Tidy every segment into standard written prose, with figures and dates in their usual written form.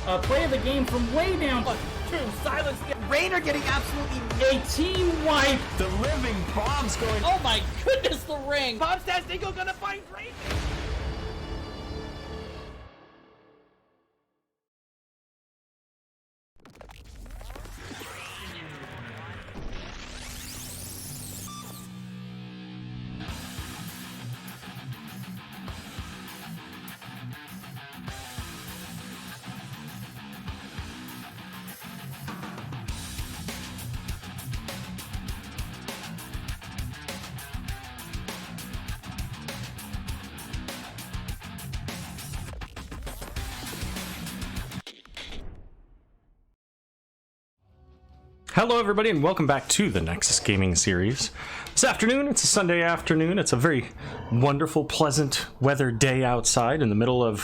play of the game from way down. True, silence. Rainer getting absolutely A team wipe. The living bomb's going. Oh my goodness, the ring. Bob Stastinko gonna find Rainer. Hello everybody and welcome back to the Nexus Gaming Series. This afternoon, it's a Sunday afternoon, it's a very wonderful, pleasant weather day outside in the middle of,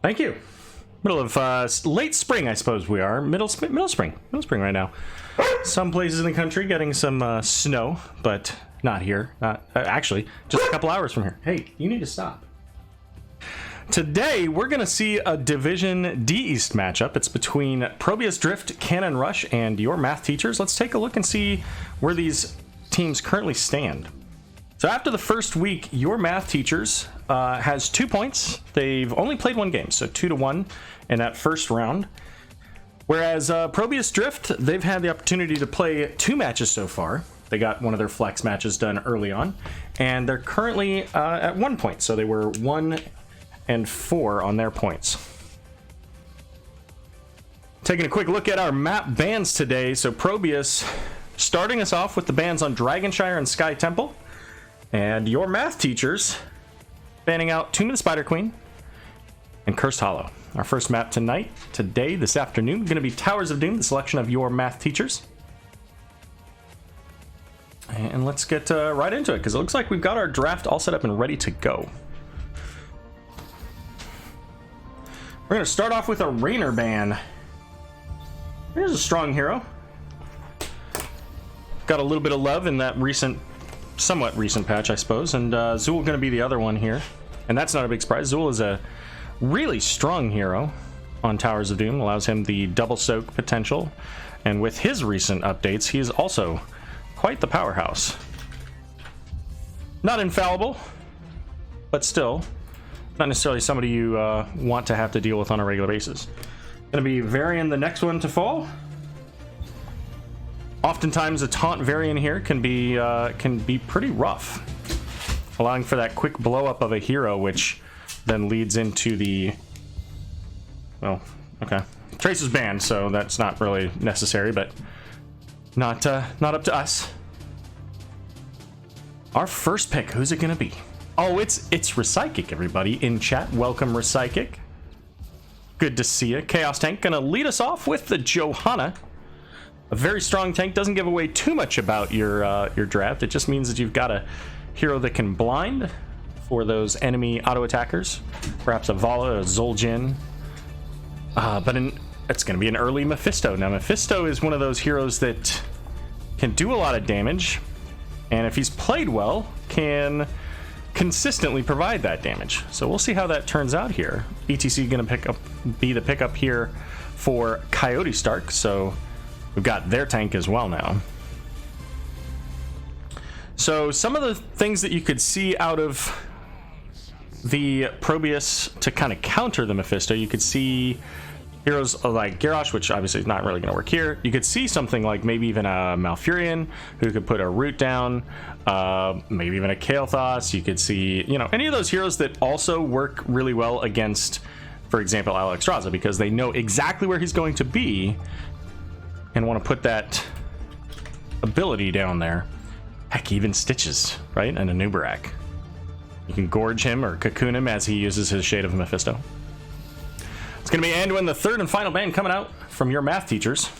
thank you, middle of late spring I suppose we are, middle spring right now. Some places in the country getting some snow, but not here, actually, just a couple hours from here. Hey, you need to stop. Today, we're going to see a Division D East matchup. It's between ProBUs Drift, Cannon Rush, and your math teachers. Let's take a look and see where these teams currently stand. So after the first week, your math teachers has 2 points. They've only played one game, so 2-1 in that first round. Whereas ProBUs Drift, they've had the opportunity to play 2 matches so far. They got one of their flex matches done early on, and they're currently at 1 point. So they were 1 and 4 on their points. Taking a quick look at our map bans today. So ProBUs starting us off with the bans on Dragonshire and Sky Temple, and your math teachers banning out Tomb of the Spider Queen and Cursed Hollow. Our first map today, this afternoon, going to be Towers of Doom, the selection of your math teachers. And let's get right into it, because it looks like we've got our draft all set up and ready to go. We're going to start off with a Rainer ban. Here's a strong hero. Got a little bit of love in that somewhat recent patch, I suppose. And Zool going to be the other one here. And that's not a big surprise. Zool is a really strong hero on Towers of Doom. Allows him the double soak potential. And with his recent updates, he is also quite the powerhouse. Not infallible, but still not necessarily somebody you want to have to deal with on a regular basis. Going to be Varian the next one to fall. Oftentimes a taunt Varian here can be pretty rough, allowing for that quick blow up of a hero, which then leads into the, well, okay, Trace is banned, so that's not really necessary, but not up to us. Our first pick, who's it going to be? Oh, it's Recyclic, everybody in chat. Welcome, Recyclic. Good to see you. Chaos Tank gonna lead us off with the Johanna. A very strong tank. Doesn't give away too much about your draft. It just means that you've got a hero that can blind for those enemy auto attackers. Perhaps a Vala, a Zul'jin. But it's gonna be an early Mephisto. Now, Mephisto is one of those heroes that can do a lot of damage, and if he's played well, can consistently provide that damage. So we'll see how that turns out here. ETC gonna be the pickup here for Coyote Stark, so we've got their tank as well now. So some of the things that you could see out of the ProBUs to kind of counter the Mephisto, you could see heroes like Garrosh, which obviously is not really going to work here. You could see something like maybe even a Malfurion, who could put a root down, maybe even a Kael'thas. You could see, you know, any of those heroes that also work really well against, for example, Alexstrasza, because they know exactly where he's going to be and want to put that ability down there. Heck, even Stitches, right? And a Nubarak. You can gorge him or cocoon him as he uses his Shade of Mephisto. It's going to be Anduin, the third and final ban coming out from your math teachers.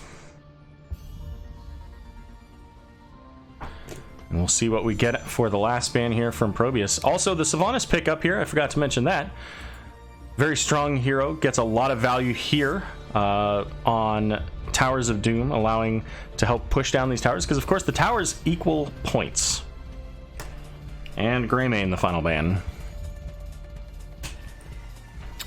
And we'll see what we get for the last ban here from ProBUs. Also, the Sylvanas pickup here, I forgot to mention that. Very strong hero, gets a lot of value here on Towers of Doom, allowing to help push down these towers, because of course the towers equal points. And Greymane, the final ban.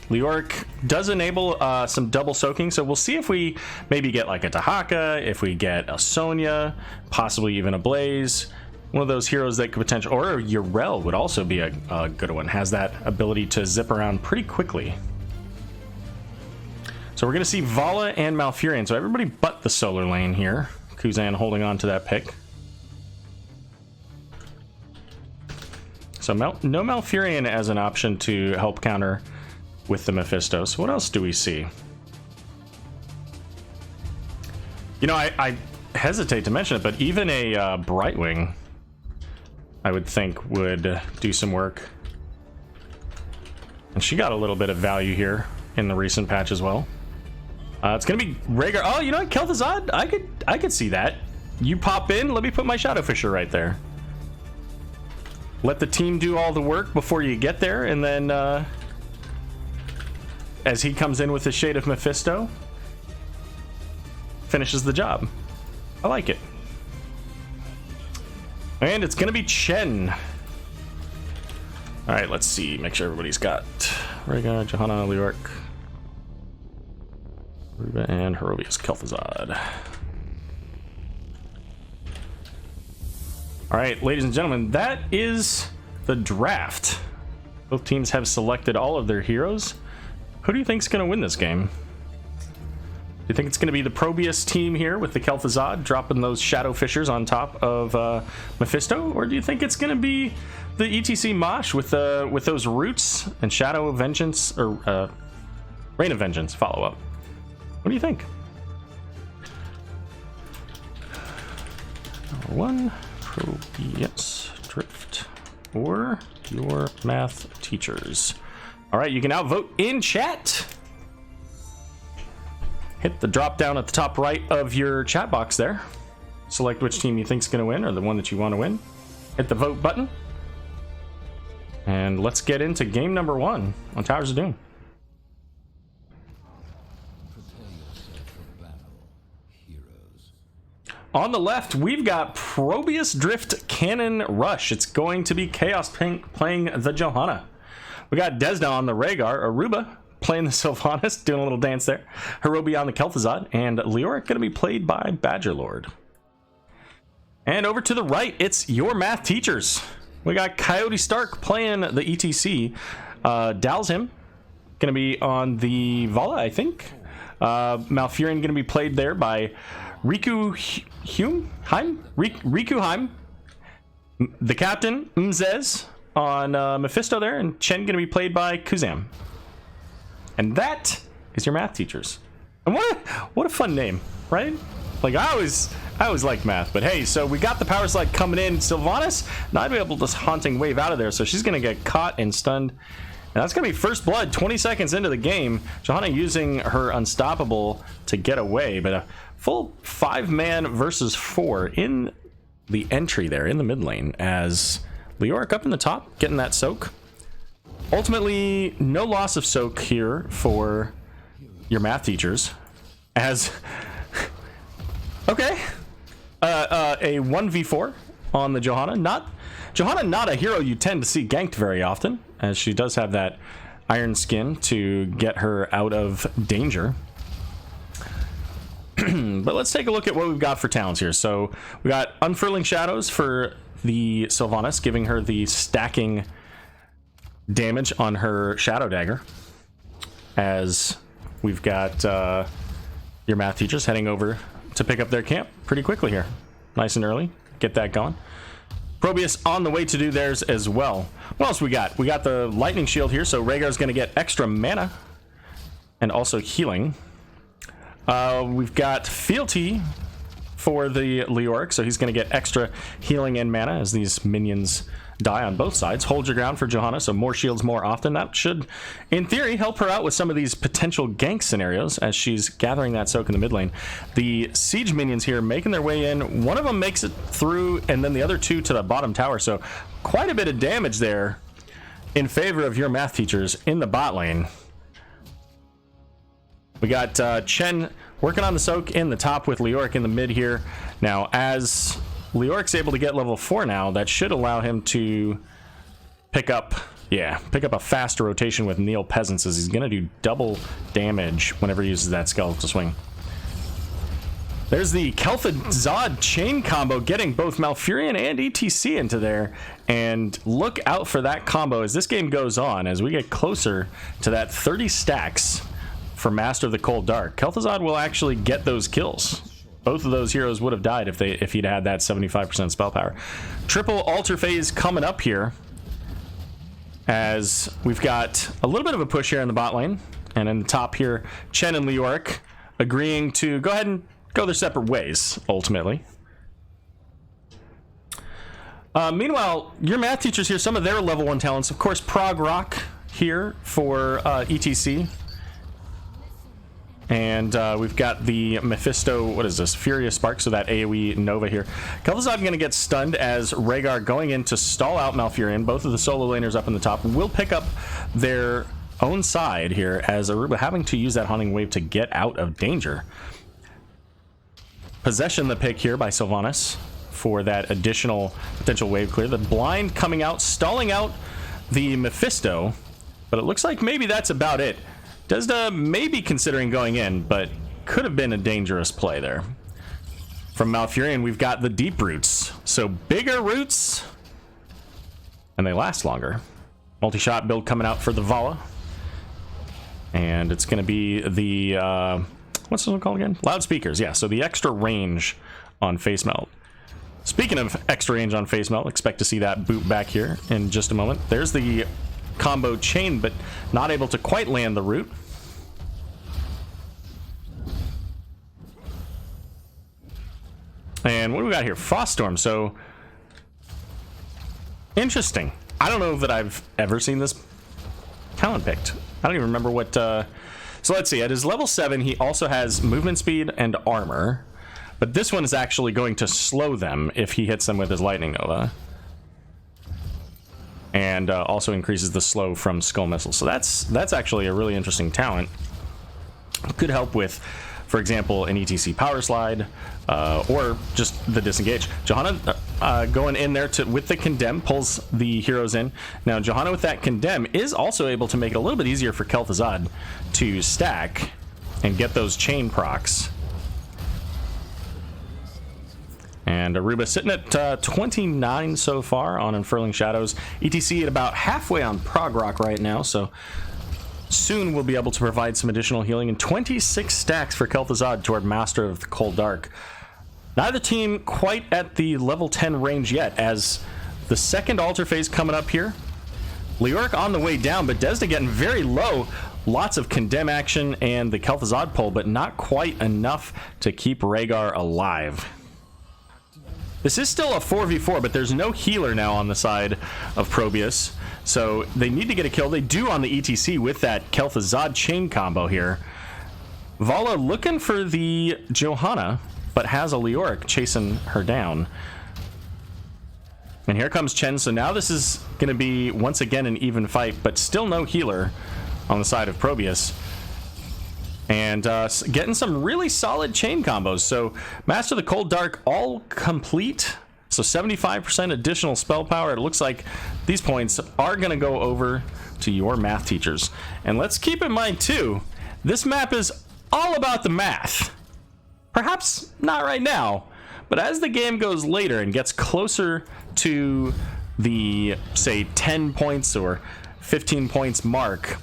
Leoric does enable some double soaking, so we'll see if we maybe get like a Tahaka, if we get a Sonya, possibly even a Blaze. One of those heroes that could potentially, or Urel would also be a good one. Has that ability to zip around pretty quickly. So we're going to see Vala and Malfurion. So everybody but the solar lane here. Kuzan holding on to that pick. So no Malfurion as an option to help counter with the Mephisto. So what else do we see? You know, I hesitate to mention it, but even a Brightwing, I would think, would do some work. And she got a little bit of value here in the recent patch as well. It's gonna be Rhaegar. Oh, you know what, Kel'Thuzad? I could see that. You pop in, let me put my Shadow Fisher right there. Let the team do all the work before you get there, and then as he comes in with the Shade of Mephisto, finishes the job. I like it. And it's gonna be Chen. All right, let's see. Make sure everybody's got Rhaegar, Johanna, Leoric, Ruba, and Herodias Kel'Thuzad. All right, ladies and gentlemen, that is the draft. Both teams have selected all of their heroes. Who do you think is going to win this game? Do you think it's going to be the ProBUs team here with the Kel'Thuzad dropping those Shadow Fishers on top of Mephisto? Or do you think it's going to be the ETC Mosh with those Roots and Shadow of Vengeance, or Reign of Vengeance follow-up? What do you think? Number one, ProBUs Drift, or your math teachers. All right, you can now vote in chat. Hit the drop down at the top right of your chat box there. Select which team you think is going to win, or the one that you want to win. Hit the vote button. And let's get into game number one on Towers of Doom. On the left, we've got ProBUs Drift Cannon Rush. It's going to be Chaos Pink playing the Johanna. We got Desna on the Rhaegar, Aruba playing the Sylvanas, doing a little dance there. Hirobi on the Kel'Thuzad, and Leoric going to be played by Badgerlord. And over to the right, it's your math teachers. We got Coyote Stark playing the ETC. Dalzim going to be on the Vala, I think. Malfurion going to be played there by Riku Heim. The captain, Mzez, on Mephisto there, and Chen going to be played by Kuzam. And that is your math teachers. And what a fun name, right? Like, I always like math, but hey, so we got the power slide coming in. Sylvanas not able to haunting wave out of there, so she's gonna get caught and stunned. And that's gonna be first blood 20 seconds into the game. Johanna using her unstoppable to get away, but a full 5-man versus 4 in the entry there in the mid lane, as Leoric up in the top getting that soak. Ultimately, no loss of soak here for your math teachers, as okay, a 1v4 on the Johanna. Not a hero you tend to see ganked very often, as she does have that iron skin to get her out of danger. But let's take a look at what we've got for talents here. So we got Unfurling Shadows for the Sylvanas, giving her the stacking damage on her Shadow Dagger, as we've got your math teachers heading over to pick up their camp pretty quickly here. Nice and early. Get that going. ProBUs on the way to do theirs as well. What else we got? We got the Lightning Shield here, so Rhaegar's going to get extra mana and also healing. We've got Fealty for the Leoric, so he's going to get extra healing and mana as these minions die on both sides. Hold your ground for Johanna, so more shields more often. That should, in theory, help her out with some of these potential gank scenarios as she's gathering that soak in the mid lane. The siege minions here making their way in. One of them makes it through, and then the other two to the bottom tower, so quite a bit of damage there in favor of your math teachers in the bot lane. We got Chen working on the soak in the top with Leoric in the mid here. Now, as Leoric's able to get level 4 now, that should allow him to pick up a faster rotation with Neil Peasants, as he's going to do double damage whenever he uses that skeletal swing. There's the Kel'Thuzad chain combo, getting both Malfurion and ETC into there. And look out for that combo as this game goes on, as we get closer to that 30 stacks for Master of the Cold Dark. Kel'Thuzad will actually get those kills. Both of those heroes would have died if he'd had that 75% spell power. Triple altar phase coming up here, as we've got a little bit of a push here in the bot lane. And in the top here, Chen and Leoric agreeing to go ahead and go their separate ways, ultimately. Meanwhile, your math teachers here, some of their level 1 talents. Of course, Prog Rock here for ETC. And we've got the Mephisto, what is this? Furious Spark, so that AoE Nova here. Kel'Thuzad going to get stunned as Rhaegar going in to stall out Malfurion. Both of the solo laners up in the top will pick up their own side here, as Aruba having to use that Haunting Wave to get out of danger. Possession the pick here by Sylvanas for that additional potential wave clear. The blind coming out, stalling out the Mephisto, but it looks like maybe that's about it. Desda may be considering going in, but could have been a dangerous play there. From Malfurion, we've got the deep roots. So bigger roots, and they last longer. Multi-shot build coming out for the Vala. And it's going to be the, what's this one called again? Loudspeakers, yeah. So the extra range on Face Melt. Speaking of extra range on Face Melt, expect to see that boot back here in just a moment. There's the combo chain, but not able to quite land the root. And what do we got here? Froststorm. So interesting. I don't know that I've ever seen this talent picked. I don't even remember what so let's see. At his level 7, he also has movement speed and armor, but this one is actually going to slow them if he hits them with his Lightning Nova. And also increases the slow from Skull Missile. So that's actually a really interesting talent. Could help with, for example, an ETC power slide, or just the disengage. Johanna going in there with the condemn, pulls the heroes in. Now Johanna with that condemn is also able to make it a little bit easier for Kel'Thuzad to stack and get those chain procs. And Aruba sitting at 29 so far on Unfurling Shadows. ETC at about halfway on Prog Rock right now, so soon we'll be able to provide some additional healing. And 26 stacks for Kel'Thuzad toward Master of the Cold Dark. Neither team quite at the level 10 range yet, as the second altar phase coming up here. Leoric on the way down, but Desda getting very low. Lots of condemn action and the Kel'Thuzad pull, but not quite enough to keep Rhaegar alive. This is still a 4v4, but there's no healer now on the side of ProBUs, so they need to get a kill. They do on the ETC with that Kel'Thuzad chain combo here. Vala looking for the Johanna, but has a Leoric chasing her down. And here comes Chen, so now this is going to be once again an even fight, but still no healer on the side of ProBUs. And getting some really solid chain combos. So Master of the Cold Dark all complete. So 75% additional spell power. It looks like these points are going to go over to your math teachers. And let's keep in mind too, this map is all about the math. Perhaps not right now, but as the game goes later and gets closer to the, say, 10 points or 15 points mark,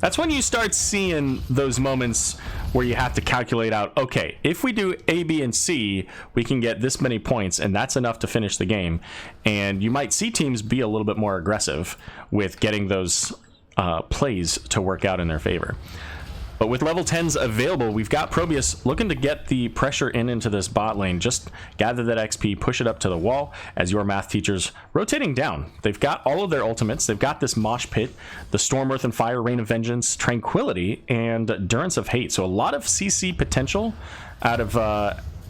that's when you start seeing those moments where you have to calculate out, okay, if we do A, B, and C, we can get this many points, and that's enough to finish the game. And you might see teams be a little bit more aggressive with getting those plays to work out in their favor. But with level 10s available, we've got ProBUs looking to get the pressure into this bot lane. Just gather that XP, push it up to the wall as your math teachers rotating down. They've got all of their ultimates. They've got this Mosh Pit, the Storm, Earth, and Fire, Rain of Vengeance, Tranquility, and Endurance of Hate. So a lot of CC potential out of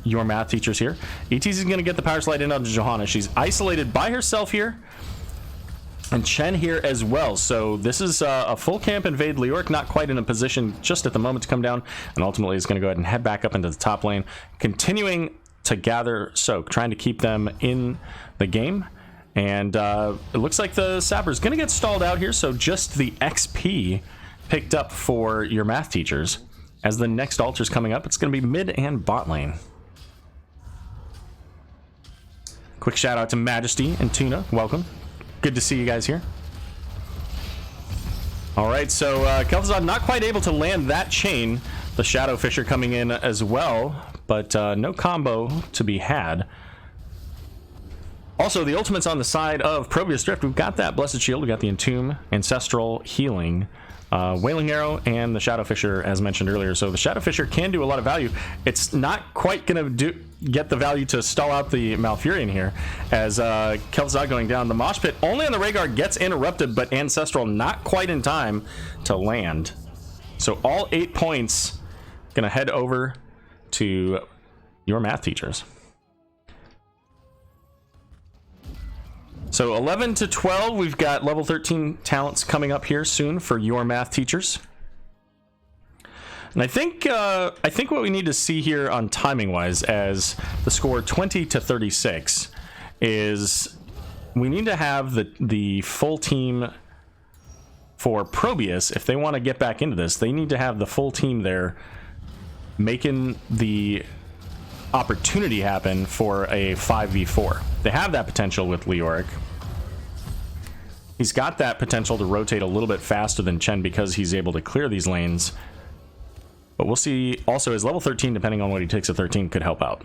your math teachers here. ETC is going to get the power slide in on Johanna. She's isolated by herself here. And Chen here as well. So this is a full camp invade. Leoric not quite in a position just at the moment to come down, and ultimately is going to go ahead and head back up into the top lane, continuing to gather Soak, trying to keep them in the game And it looks like the Sapper's going to get stalled out here, so just the XP picked up for your math teachers. As the next altar's coming up, it's going to be mid and bot lane. Quick shout out to Majesty and Tuna. Welcome. Good to see you guys here. All right, so Kel'Thuzad not quite able to land that chain. The Shadow Fisher coming in as well, but no combo to be had. Also, the ultimate's on the side of ProBUs Drift. We've got that Blessed Shield, we've got the Entomb, Ancestral Healing, Wailing Arrow, and the Shadow Fisher, as mentioned earlier. So the Shadow Fisher can do a lot of value. It's not quite going to get the value to stall out the Malfurion here, as Kel'Thuzad going down. The Mosh Pit only on the Rhaegar gets interrupted, but Ancestral not quite in time to land. So all 8 points going to head over to your math teachers. So 11 to 12, we've got level 13 talents coming up here soon for your math teachers. And I think what we need to see here on timing wise, as the score 20 to 36, is we need to have the full team for ProBUs. If they want to get back into this, they need to have the full team there making the opportunity happen for a 5v4. They have that potential with Leoric. He's got that potential to rotate a little bit faster than Chen because he's able to clear these lanes. But we'll see. Also, his level 13, depending on what he takes at 13, could help out.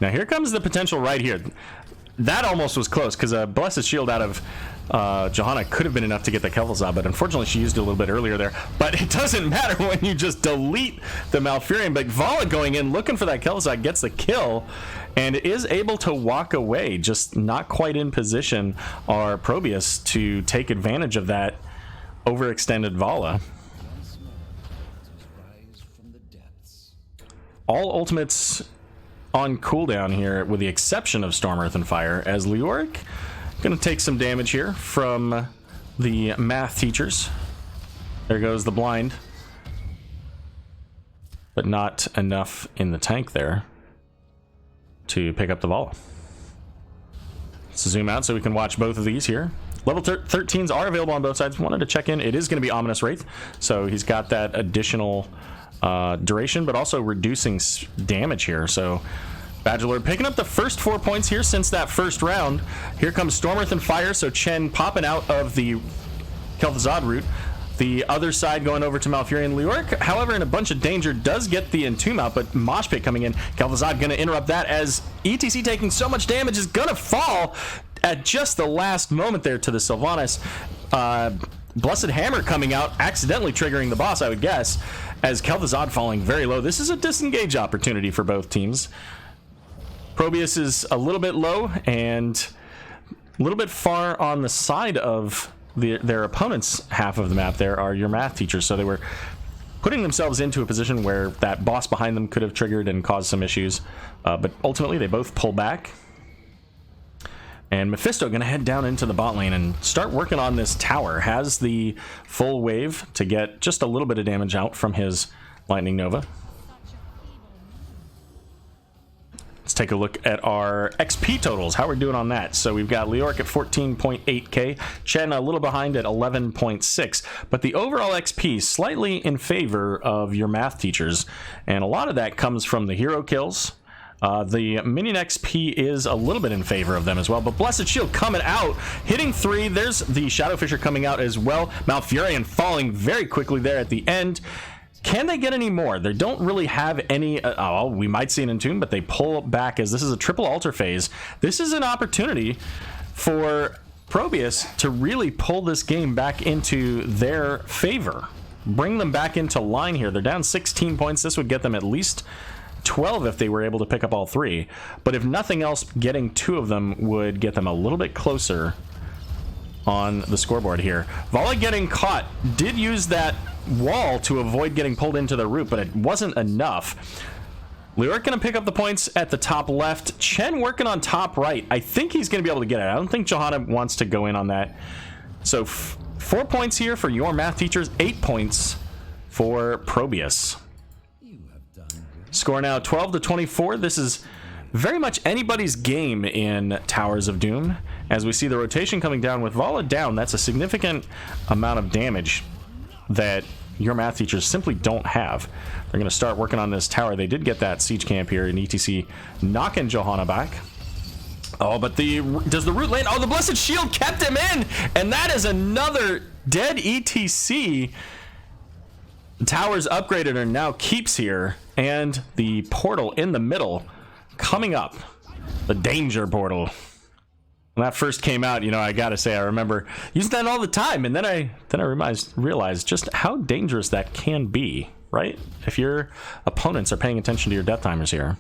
Now here comes the potential right here. That almost was close, because a Blessed Shield out of Johanna could have been enough to get the Kel'Thuzad, but unfortunately she used it a little bit earlier there. But it doesn't matter when you just delete the Malfurion. But Vala going in, looking for that Kel'Thuzad, gets the kill, and is able to walk away, just not quite in position, our ProBUs, to take advantage of that overextended Vala. All ultimates on cooldown here, with the exception of Storm, Earth, and Fire, as Leoric gonna take some damage here from the math teachers. There goes the blind, but not enough in the tank there to pick up the Vala. Let's zoom out so we can watch both of these here. Level 13s are available on both sides. Wanted to check in. It is going to be Ominous Wraith, so he's got that additional duration, but also reducing damage here. So Badgerlord picking up the first 4 points here since that first round. Here comes Storm, Earth, and Fire, so Chen popping out of the Kel'Thuzad route. The other side going over to Malfurion. Leoric, however, in a bunch of danger, does get the Entomb out, but Mosh Pit coming in. Kel'Thuzad going to interrupt that, as ETC taking so much damage is going to fall at just the last moment there to the Sylvanas. Blessed Hammer coming out, accidentally triggering the boss, I would guess, as Kel'Thuzad falling very low. This is a disengage opportunity for both teams. ProBUs is a little bit low and a little bit far on the side of their opponent's half of the map. There are your math teachers, so they were putting themselves into a position where that boss behind them could have triggered and caused some issues, but ultimately they both pull back. And Mephisto gonna head down into the bot lane and start working on this tower. Has the full wave to get just a little bit of damage out from his Lightning Nova. Let's take a look at our XP totals, how we're doing on that. So we've got Leoric at 14.8k, Chen a little behind at 11.6, but the overall XP slightly in favor of your math teachers, and a lot of that comes from the hero kills. The minion XP is a little bit in favor of them as well, but Blessed Shield coming out, hitting 3. There's the Shadow Fisher coming out as well. Malfurion falling very quickly there at the end. Can they get any more? They don't really have any. We might see an Entomb, but they pull back, as this is a triple altar phase. This is an opportunity for ProBUs to really pull this game back into their favor. Bring them back into line here. They're down 16 points. This would get them at least 12 if they were able to pick up all 3. But if nothing else, getting 2 of them would get them a little bit closer on the scoreboard here. Vala getting caught, did use that wall to avoid getting pulled into the root, but it wasn't enough. Leoric gonna pick up the points at the top left. Chen working on top right. I think he's gonna be able to get it. I don't think Johanna wants to go in on that. So 4 points here for your math teachers, 8 points for ProBUs. Score now 12 to 24. This is very much anybody's game in Towers of Doom. As we see the rotation coming down with Vala down, that's a significant amount of damage that your math teachers simply don't have. They're going to start working on this tower. They did get that siege camp here in ETC, knocking Johanna back. Oh, but does the root land? Oh, the Blessed Shield kept him in, and that is another dead ETC. The tower's upgraded and now keeps here, and the portal in the middle coming up, the danger portal. When that first came out, you know, I gotta say, I remember using that all the time, and then I realized just how dangerous that can be, right? If your opponents are paying attention to your death timers here.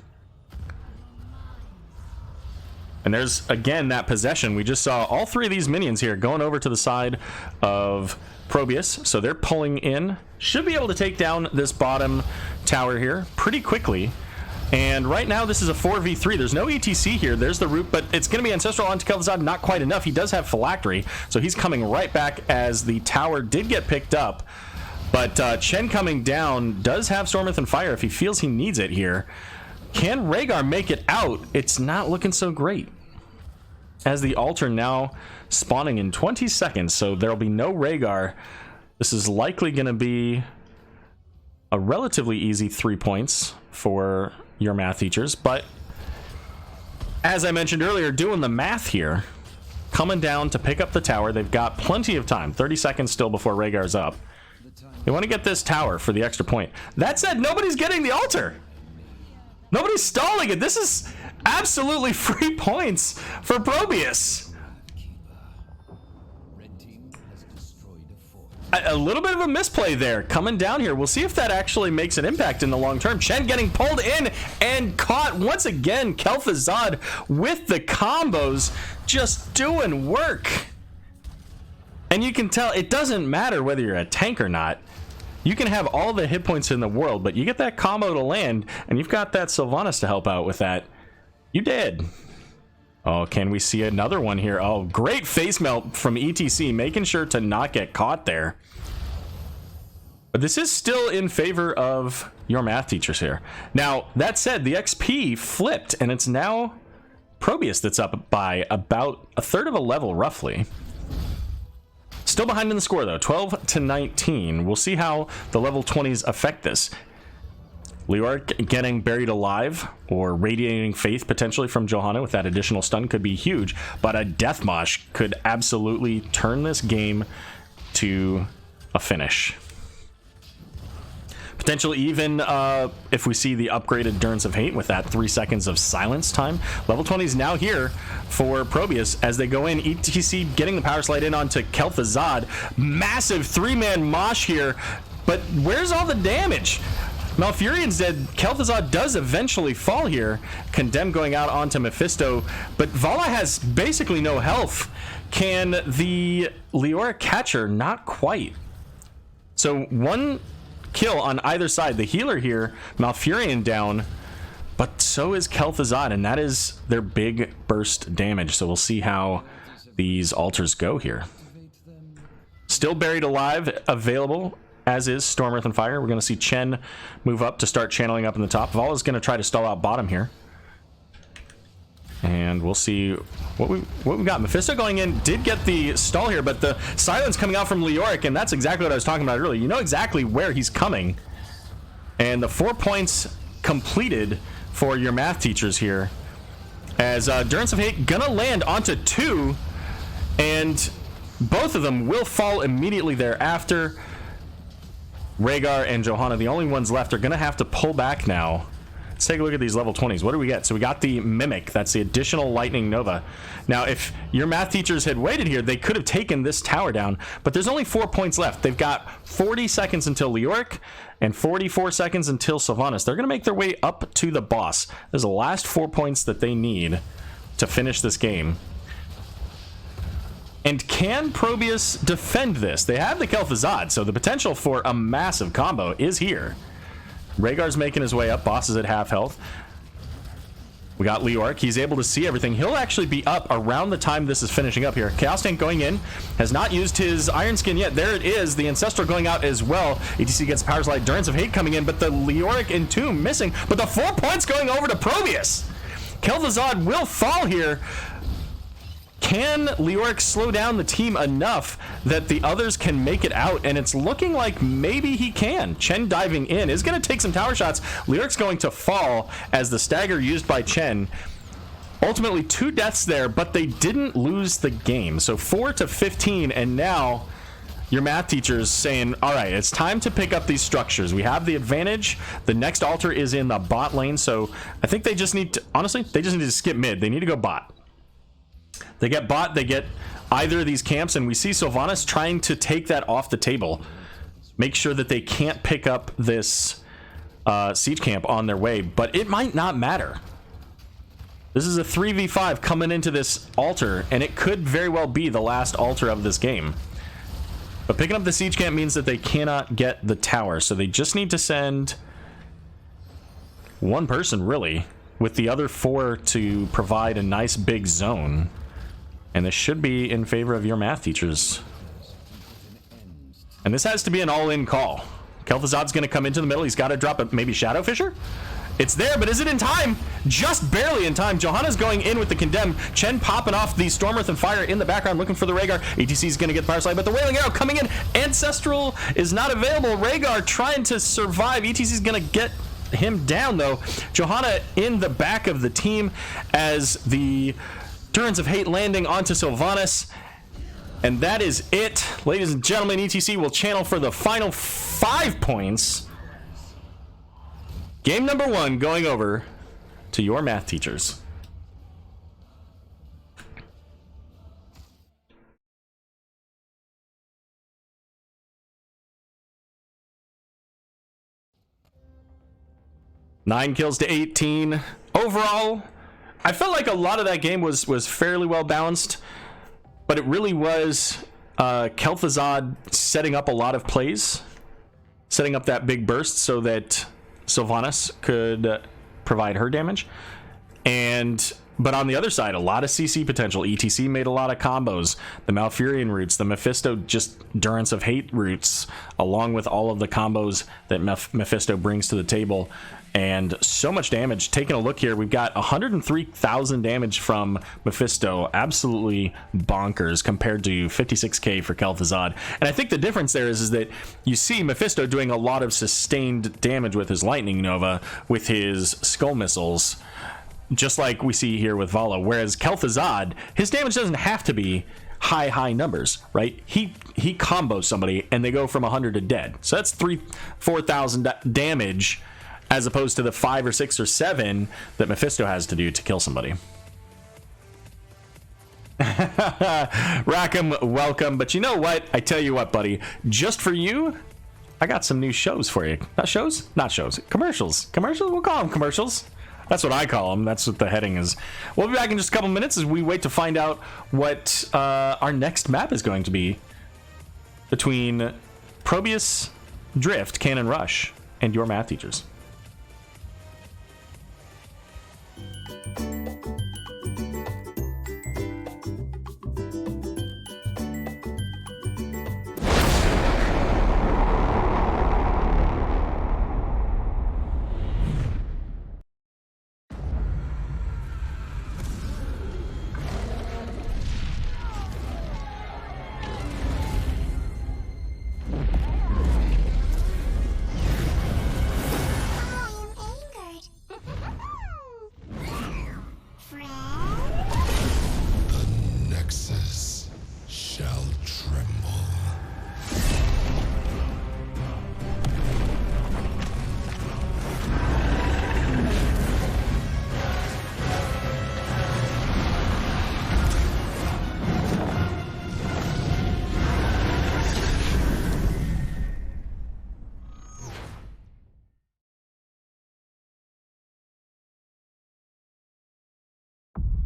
And there's, again, that possession. We just saw all three of these minions here going over to the side of ProBUs. So they're pulling in. Should be able to take down this bottom tower here pretty quickly. And right now, this is a 4v3. There's no ETC here. There's the root, but it's going to be Ancestral onto Kel'Thuzad. Not quite enough. He does have Phylactery, so he's coming right back as the tower did get picked up. But Chen coming down does have Stormwrath and Fire if he feels he needs it here. Can Rhaegar make it out? It's not looking so great. As the altar now spawning in 20 seconds, so there'll be no Rhaegar. This is likely going to be a relatively easy 3 points for your math teachers, but as I mentioned earlier, doing the math here, coming down to pick up the tower. They've got plenty of time, 30 seconds still before Rhaegar's up. They want to get this tower for the extra point. That said, nobody's getting the altar. Nobody's stalling it. This is absolutely free points for ProBUs. A little bit of a misplay there coming down here. We'll see if that actually makes an impact in the long term. Chen getting pulled in and caught once again. Kel'Thuzad with the combos, just doing work. And you can tell it doesn't matter whether you're a tank or not. You can have all the hit points in the world, but you get that combo to land, and you've got that Sylvanas to help out with that. You did. Oh, can we see another one here? Oh, great face melt from ETC, making sure to not get caught there. But this is still in favor of your math teachers here. Now, that said, the XP flipped, and it's now ProBUs that's up by about a third of a level, roughly. Still behind in the score, though, 12-19. We'll see how the level 20s affect this. Leoric getting buried alive or radiating faith potentially from Johanna with that additional stun could be huge, but a death mosh could absolutely turn this game to a finish. Potentially even if we see the upgraded Durance of Hate with that 3 seconds of silence time. Level 20 is now here for ProBUs as they go in. ETC getting the power slide in onto Kel'Thuzad. Massive 3-man mosh here, but where's all the damage? Malfurion's dead. Kel'Thuzad does eventually fall here. Condemn going out onto Mephisto, but Vala has basically no health. Can the Leoric catch her? Not quite. So one kill on either side. The healer here, Malfurion down, but so is Kel'Thuzad, and that is their big burst damage. So we'll see how these altars go here. Still buried alive, available, as is Stormwrath and Fire. We're going to see Chen move up to start channeling up in the top. Vala's going to try to stall out bottom here. And we'll see what we got. Mephisto going in, did get the stall here, but the silence coming out from Leoric, and that's exactly what I was talking about earlier. You know exactly where he's coming. And the 4 points completed for your math teachers here. As Durance of Hate gonna land onto 2, and both of them will fall immediately thereafter. Rhaegar and Johanna, the only ones left, are gonna have to pull back now. Let's take a look at these level 20s. What do we get? So we got the Mimic. That's the additional Lightning Nova. Now, if your math teachers had waited here, they could have taken this tower down, but there's only 4 points left. They've got 40 seconds until Leoric and 44 seconds until Sylvanas. They're going to make their way up to the boss. There's the last 4 points that they need to finish this game. And can ProBUs defend this? They have the Kel'Thuzad, so the potential for a massive combo is here. Rhaegar's making his way up. Boss is at half health. We got Leoric. He's able to see everything. He'll actually be up around the time this is finishing up here. Chaos Tank going in. Has not used his Iron Skin yet. There it is. The Ancestral going out as well. ETC gets Power Slide. Durance of Hate coming in, but the Leoric Entomb missing. But the 4 points going over to ProBUs. Kel'Thuzad will fall here. Can Leoric slow down the team enough that the others can make it out? And it's looking like maybe he can. Chen diving in is going to take some tower shots. Leoric's going to fall as the stagger used by Chen. Ultimately 2 deaths there, but they didn't lose the game. So 4-15, and now your math teacher's saying, all right, it's time to pick up these structures. We have the advantage. The next altar is in the bot lane, so I think they just need to, honestly, they just need to skip mid. They need to go bot. They get bot, they get either of these camps, and we see Sylvanas trying to take that off the table. Make sure that they can't pick up this siege camp on their way, but it might not matter. This is a 3v5 coming into this altar, and it could very well be the last altar of this game. But picking up the siege camp means that they cannot get the tower, so they just need to send one person, really, with the other 4 to provide a nice big zone. And this should be in favor of your math teachers. And this has to be an all-in call. Kel'Thuzad's going to come into the middle. He's got to drop a maybe Shadow Fisher. It's there, but is it in time? Just barely in time. Johanna's going in with the Condemned. Chen popping off the Storm Earth and Fire in the background, looking for the Rhaegar. ETC's going to get the Power Slide, but the Wailing Arrow coming in. Ancestral is not available. Rhaegar trying to survive. ETC's going to get him down, though. Johanna in the back of the team as the Turns of Hate landing onto Sylvanas. And that is it. Ladies and gentlemen, ETC will channel for the final 5 points. Game number 1 going over to your math teachers. Nine kills to 18. Overall, I felt like a lot of that game was fairly well balanced, but it really was Kel'Thuzad setting up a lot of plays, setting up that big burst so that Sylvanas could provide her damage. But on the other side, a lot of CC potential. ETC made a lot of combos. The Malfurion roots, the Mephisto just Durance of Hate roots, along with all of the combos that Mephisto brings to the table. And so much damage. Taking a look here, we've got 103,000 damage from Mephisto. Absolutely bonkers compared to 56k for Kel'Thuzad. And I think the difference there is that you see Mephisto doing a lot of sustained damage with his Lightning Nova, with his Skull Missiles, just like we see here with Vala. Whereas Kel'Thuzad, his damage doesn't have to be high numbers, right? He combos somebody and they go from 100 to dead. So that's 3,000-4,000 damage, as opposed to the 5 or 6 or 7 that Mephisto has to do to kill somebody. Rackham, welcome. But you know what? I tell you what, buddy. Just for you, I got some new shows for you. Not shows? Not shows. Commercials. Commercials? We'll call them commercials. That's what I call them. That's what the heading is. We'll be back in just a couple minutes as we wait to find out what our next map is going to be between ProBUs, Drift, Cannon Rush, and your math teachers.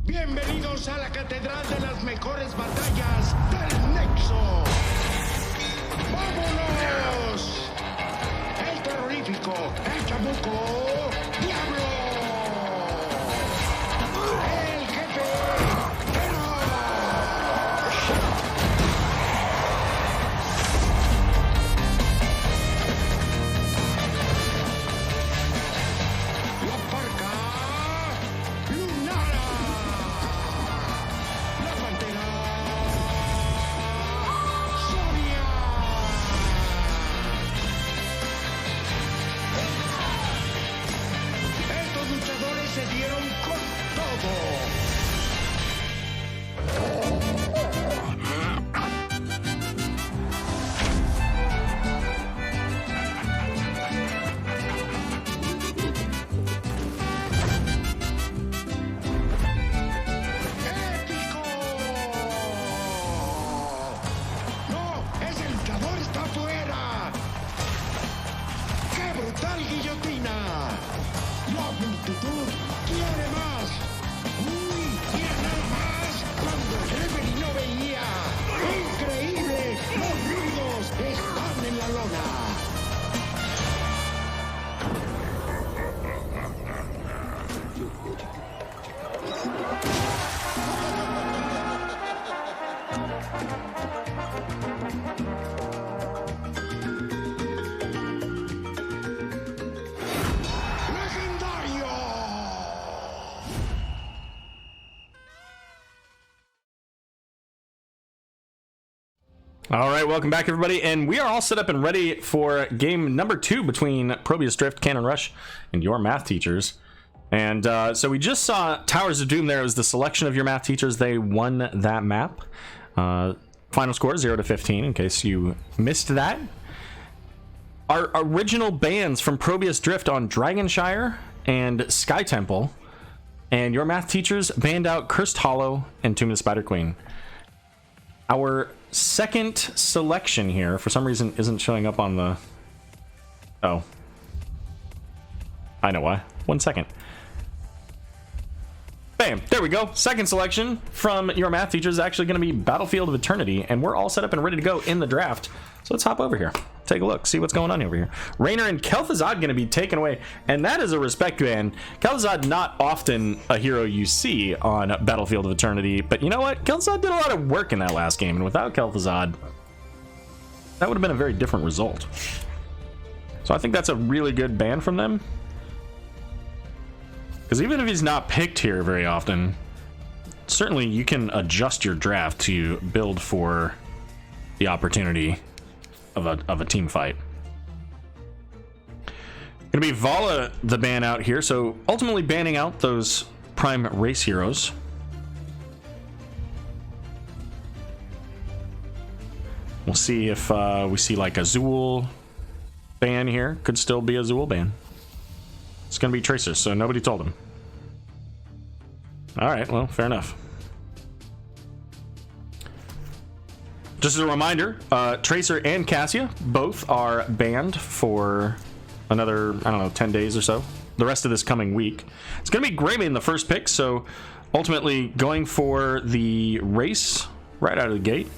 Bienvenidos a la catedral de las mejores batallas del Nexo. ¡Vámonos! El terrorífico, el chamuco, Diablo. El jefe, Aero. La parca, Luna. All right, welcome back, everybody, and we are all set up and ready for game number 2 between ProBUs Drift, Cannon Rush, and your math teachers. And so we just saw Towers of Doom there. It was the selection of your math teachers. They won that map. Final score 0-15, in case you missed that. Our original bans from ProBUs Drift on Dragonshire and Sky Temple, and your math teachers banned out Cursed Hollow and Tomb of the Spider Queen. Our second selection here, for some reason, isn't showing up on the... Oh. I know why. 1 second. Bam! There we go. Second selection from your math teacher is actually going to be Battlefield of Eternity, and we're all set up and ready to go in the draft. So let's hop over here. Take a look. See what's going on over here. Raynor and Kel'Thuzad going to be taken away, and that is a respect ban. Kel'Thuzad, not often a hero you see on Battlefield of Eternity, but you know what? Kel'Thuzad did a lot of work in that last game, and without Kel'Thuzad, that would have been a very different result. So I think that's a really good ban from them. Because even if he's not picked here very often, certainly you can adjust your draft to build for the opportunity of a team fight. Gonna be Vala the ban out here, so ultimately banning out those prime race heroes. We'll see if we see like a Zool ban here. Could still be a Zool ban. It's gonna be Tracer, so nobody told him. Alright, well, fair enough. Just as a reminder, Tracer and Cassia both are banned for another, I don't know, 10 days or so. The rest of this coming week. It's going to be Greymane the first pick, so ultimately going for the race right out of the gate.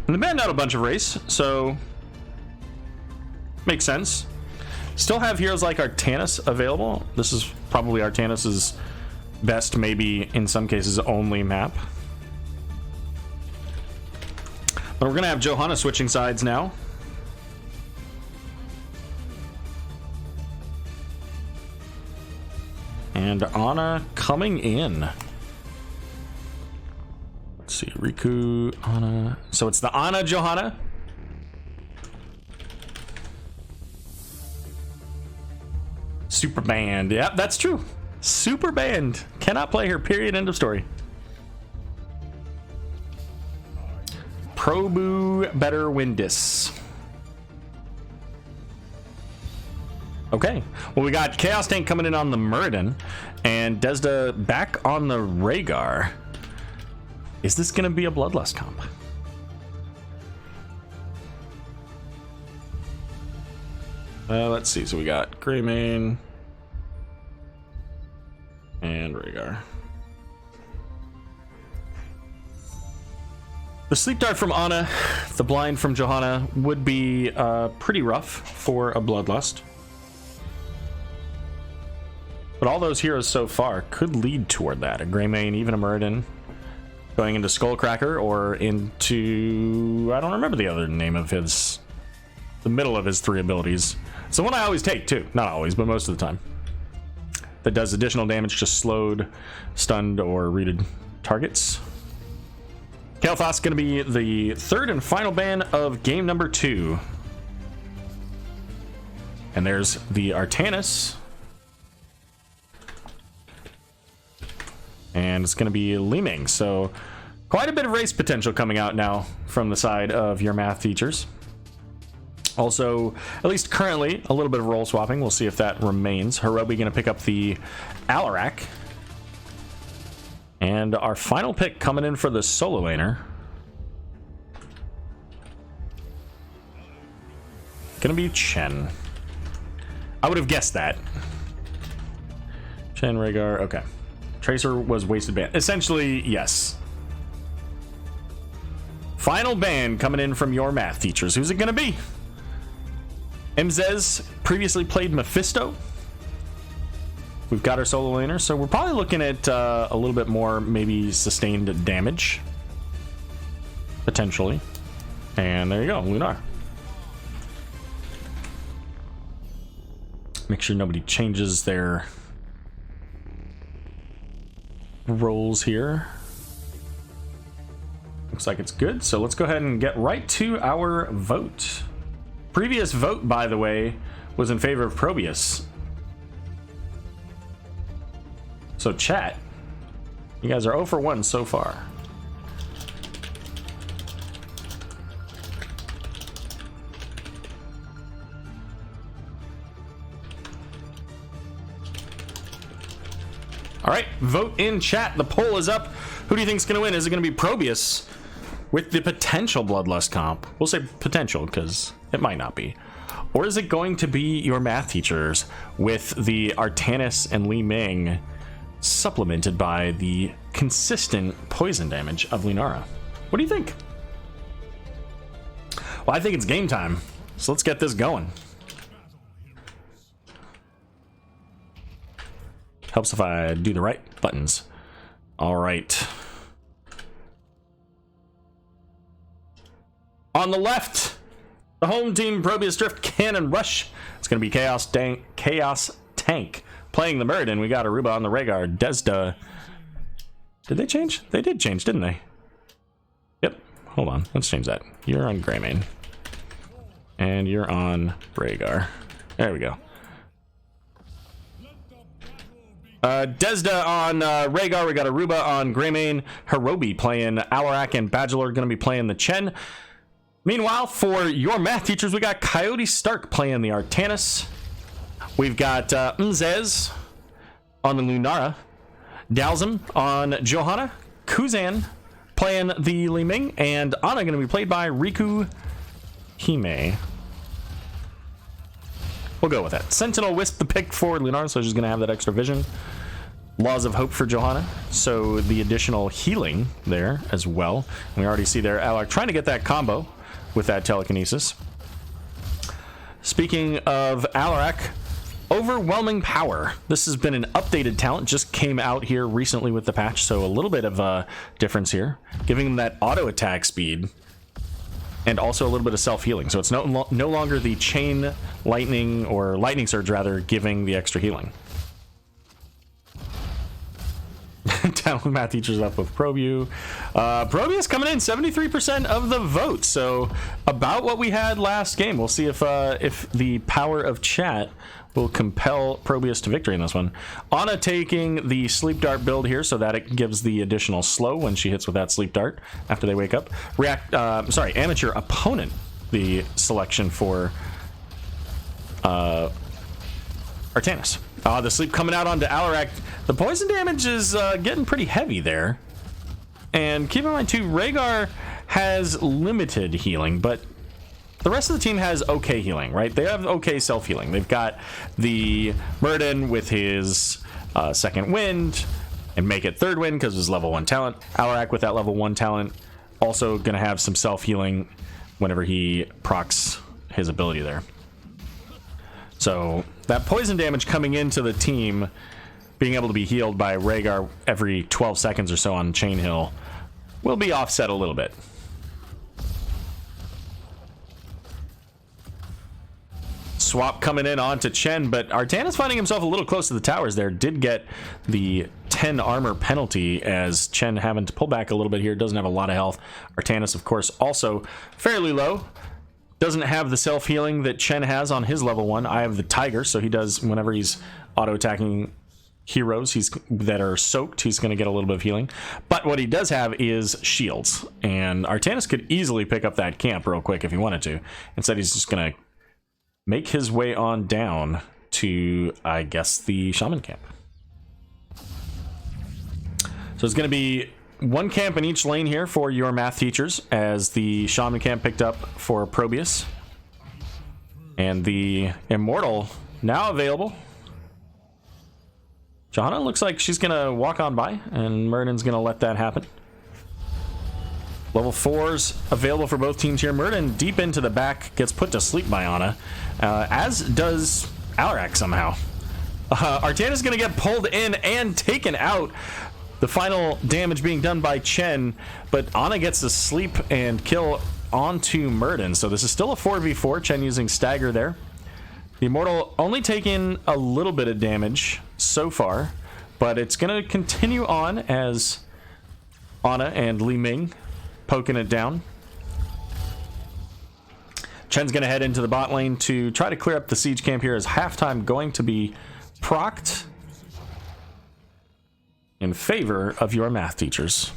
And they banned out a bunch of race, so makes sense. Still have heroes like Artanis available. This is probably Artanis's best, maybe in some cases only map. But we're gonna have Johanna switching sides now. And Ana coming in. Let's see, Riku, Ana. So it's the Ana Johanna. Super banned. Yep, that's true. Super banned. Cannot play her, period, end of story. ProBU better win this. Okay. Well, we got Chaos Tank coming in on the Muradin and Desda back on the Rhaegar. Is this going to be a Bloodlust comp? Let's see. So we got Greymane and Rhaegar. The Sleep Dart from Ana, the Blind from Johanna would be pretty rough for a Bloodlust. But all those heroes so far could lead toward that. A Greymane, even a Muradin, going into Skullcracker or into... I don't remember the other name of his... the middle of his 3 abilities. It's the one I always take too. Not always, but most of the time. That does additional damage to slowed, stunned, or rooted targets. Kael'thas going to be the third and final ban of game number 2. And there's the Artanis. And it's going to be Li Ming. So quite a bit of race potential coming out now from the side of your math teachers. Also, at least currently, a little bit of role swapping. We'll see if that remains. Hirobi going to pick up the Alarak. And our final pick coming in for the solo laner. Gonna be Chen. I would have guessed that. Chen, Rhaegar, okay. Tracer was wasted ban. Essentially, yes. Final ban coming in from your math teachers. Who's it gonna be? Mzez previously played Mephisto. We've got our solo laner, so we're probably looking at a little bit more maybe sustained damage. Potentially. And there you go, Lunar. Make sure nobody changes their roles here. Looks like it's good, so let's go ahead and get right to our vote. Previous vote, by the way, was in favor of ProBUs. So chat, you guys are 0 for 1 so far. All right, vote in chat. The poll is up. Who do you think is going to win? Is it going to be ProBUs with the potential Bloodlust comp? We'll say potential because it might not be. Or is it going to be your math teachers with the Artanis and Li Ming supplemented by the consistent poison damage of Lunara? What do you think? Well, I think it's game time. So let's get this going. Helps if I do the right buttons. All right. On the left, the home team ProBUs Drift Cannon Rush. It's going to be Chaos Tank playing the Muradin. We got Aruba on the Rhaegar. Desda. Did they change? They did change, didn't they? Yep. Hold on. Let's change that. You're on Greymane. And you're on Rhaegar. There we go. Desda on Rhaegar. We got Aruba on Greymane. Hirobi playing Alarak, and Bachelor going to be playing the Chen. Meanwhile, for your math teachers, we got Coyote Stark playing the Artanis. We've got Mzez on the Lunara. Dalzim on Johanna. Kuzan playing the Li Ming. And Ana going to be played by Riku Hime. We'll go with that. Sentinel Wisp the pick for Lunar, so she's going to have that extra vision. Laws of Hope for Johanna, so the additional healing there as well. And we already see there Alarak trying to get that combo with that telekinesis. Speaking of Alarak, Overwhelming Power. This has been an updated talent, just came out here recently with the patch, so a little bit of a difference here, giving them that auto attack speed and also a little bit of self-healing. So it's no longer the chain lightning, or lightning surge rather, giving the extra healing. Talent math teachers up with ProBU. ProBU is coming in 73% of the vote, so about what we had last game. We'll see if the power of chat will compel ProBUs to victory in this one. Ana taking the Sleep Dart build here so that it gives the additional slow when she hits with that Sleep Dart after they wake up. Amateur opponent, the selection for Artanis. The sleep coming out onto Alarak. The poison damage is getting pretty heavy there. And keep in mind too, Rhaegar has limited healing, but the rest of the team has okay healing, right? They have okay self-healing. They've got the Muradin with his second wind, and make it third wind because of his level 1 talent. Alarak with that level 1 talent, also going to have some self-healing whenever he procs his ability there. So that poison damage coming into the team, being able to be healed by Rhaegar every 12 seconds or so on Chain Hill, will be offset a little bit. Swap coming in onto Chen, but Artanis finding himself a little close to the towers there. Did get the 10 armor penalty as Chen having to pull back a little bit here. Doesn't have a lot of health. Artanis, of course, also fairly low. Doesn't have the self-healing that Chen has on his level 1. I have the Tiger, so he does whenever he's auto-attacking heroes that are soaked, he's going to get a little bit of healing. But what he does have is shields, and Artanis could easily pick up that camp real quick if he wanted to. Instead, he's just going to make his way on down to, I guess, the Shaman camp. So it's going to be one camp in each lane here for your math teachers, as the Shaman camp picked up for ProBUs. And the Immortal now available. Johanna looks like she's going to walk on by, and Muradin's going to let that happen. Level 4s available for both teams here. Muradin deep into the back, gets put to sleep by Ana, as does Alarak somehow. Artanis is going to get pulled in and taken out. The final damage being done by Chen, but Ana gets to sleep and kill onto Murden. So this is still a 4v4. Chen using stagger there. The Immortal only taking a little bit of damage so far, but it's going to continue on as Ana and Li Ming poking it down. Chen's going to head into the bot lane to try to clear up the siege camp here as halftime going to be procced in favor of your math teachers.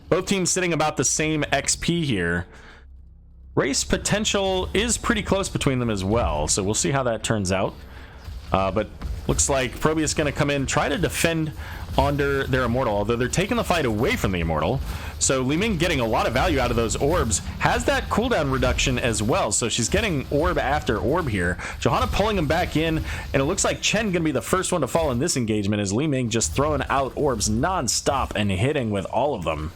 Both teams sitting about the same XP here. Race potential is pretty close between them as well, so we'll see how that turns out. But looks like ProBUs going to come in, try to defend under their Immortal, although they're taking the fight away from the Immortal. So Li Ming getting a lot of value out of those orbs, has that cooldown reduction as well, so she's getting orb after orb here. Johanna pulling him back in, and it looks like Chen gonna be the first one to fall in this engagement as Li Ming just throwing out orbs non-stop and hitting with all of them.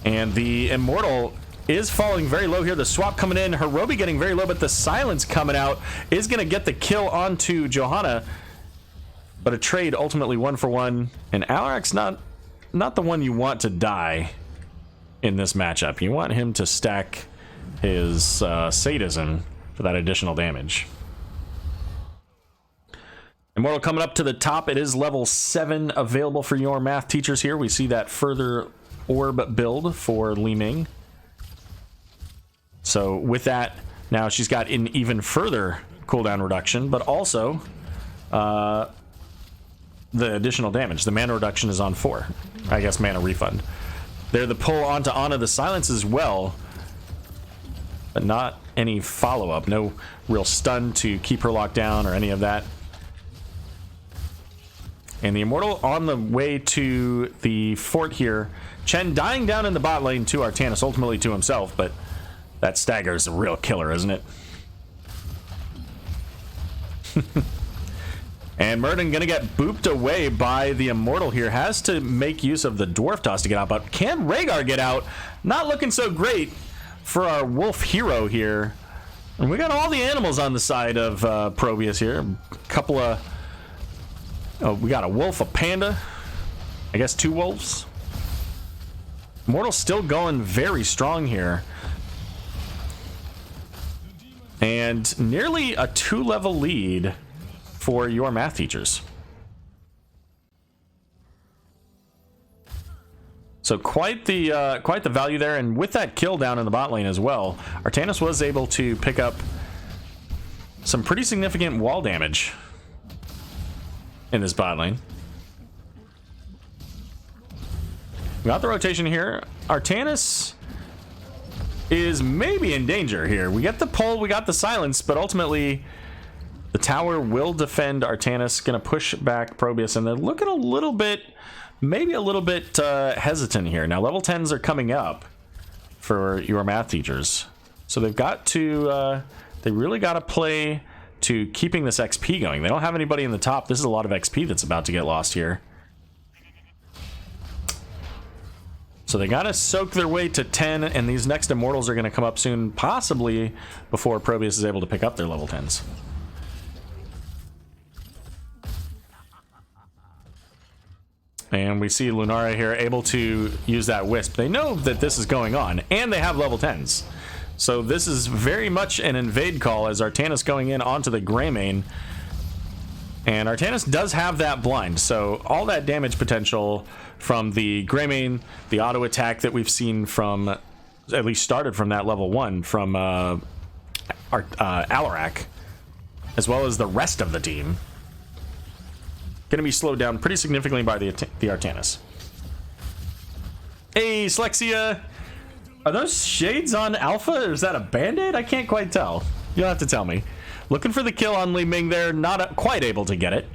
And the Immortal is falling very low here. The swap coming in, Hirobi getting very low, but the silence coming out is gonna get the kill onto Johanna. But a trade ultimately 1-for-1, and Alarak's not the one you want to die in this matchup. You want him to stack his sadism for that additional damage. Immortal coming up to the top. It is level 7 available for your math teachers here. We see that further orb build for Li Ming. So with that, now she's got an even further cooldown reduction, but also the additional damage. The mana reduction is on 4. I guess mana refund. There, the pull onto Ana, the silence as well, but not any follow-up. No real stun to keep her locked down or any of that. And the Immortal on the way to the fort here. Chen dying down in the bot lane to Artanis, ultimately to himself, but that stagger is a real killer, isn't it? And Murden gonna get booped away by the Immortal here. Has to make use of the Dwarf Toss to get out, but can Rhaegar get out? Not looking so great for our wolf hero here. And we got all the animals on the side of ProBUs here. A couple of... Oh, we got a wolf, a panda. I guess 2 wolves. Immortal's still going very strong here. And nearly a 2-level lead for your math teachers. So quite the value there, and with that kill down in the bot lane as well, Artanis was able to pick up some pretty significant wall damage in this bot lane. We got the rotation here. Artanis is maybe in danger here. We get the pull, we got the silence, but ultimately the tower will defend Artanis. Gonna push back ProBUs, and they're looking a little bit, maybe a little bit hesitant here. Now level 10s are coming up for your math teachers, so they've got to they really got to play to keeping this XP going. They don't have anybody in the top. This is a lot of XP that's about to get lost here. So they got to soak their way to 10, and these next Immortals are going to come up soon, possibly before ProBUs is able to pick up their level 10s. And we see Lunara here able to use that Wisp. They know that this is going on, and they have level 10s. So this is very much an invade call as Artanis going in onto the Greymane. And Artanis does have that blind, so all that damage potential from the Greymane, the auto attack that we've seen from, at least started from that level 1 from Alarak, as well as the rest of the team, going to be slowed down pretty significantly by the Artanis. Hey, Slexia! Are those shades on Alpha, or is that a Band-Aid? I can't quite tell. You'll have to tell me. Looking for the kill on Li Ming there, not quite able to get it.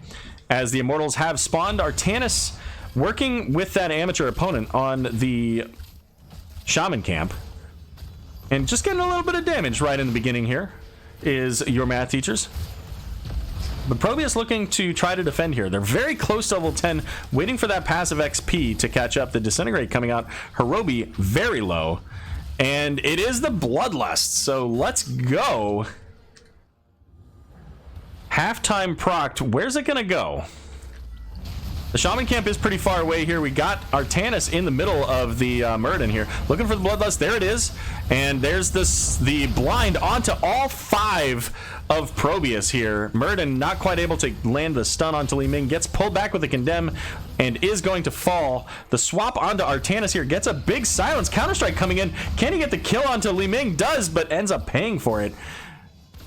As the Immortals have spawned, Artanis working with that amateur opponent on the Shaman camp. And just getting a little bit of damage right in the beginning here is your math teachers. But ProBUs looking to try to defend here. They're very close to level 10, waiting for that passive XP to catch up. The Disintegrate coming out. Hirobi very low. And it is the Bloodlust, so let's go. Halftime procced. Where's it gonna go? The Shaman camp is pretty far away here. We got Artanis in the middle of the Murden here. Looking for the Bloodlust. There it is. And there's the blind onto all 5 of ProBUs here. Murden not quite able to land the stun onto Li Ming. Gets pulled back with the condemn and is going to fall. The swap onto Artanis here gets a big silence. Counter-strike coming in. Can he get the kill onto Li Ming? Does, but ends up paying for it.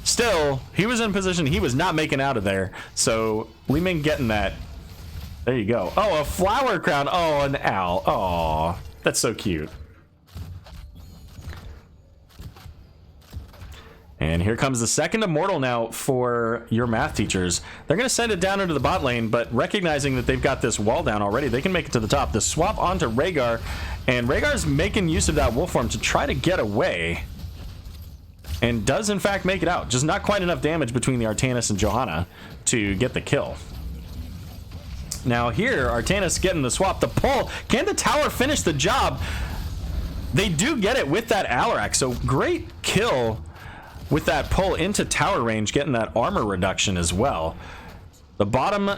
Still, he was in position. He was not making out of there. So Li Ming getting that. There you go. Oh, a flower crown. Oh, an owl. Oh, that's so cute. And here comes the second immortal now for your math teachers. They're going to send it down into the bot lane, but recognizing that they've got this wall down already, they can make it to the top. The swap onto Rhaegar, and Rhaegar's making use of that wolf form to try to get away. And does, in fact, make it out. Just not quite enough damage between the Artanis and Johanna to get the kill. Now here, Artanis getting the swap, the pull. Can the tower finish the job? They do get it with that Alarak, so great kill with that pull into tower range, getting that armor reduction as well. The bottom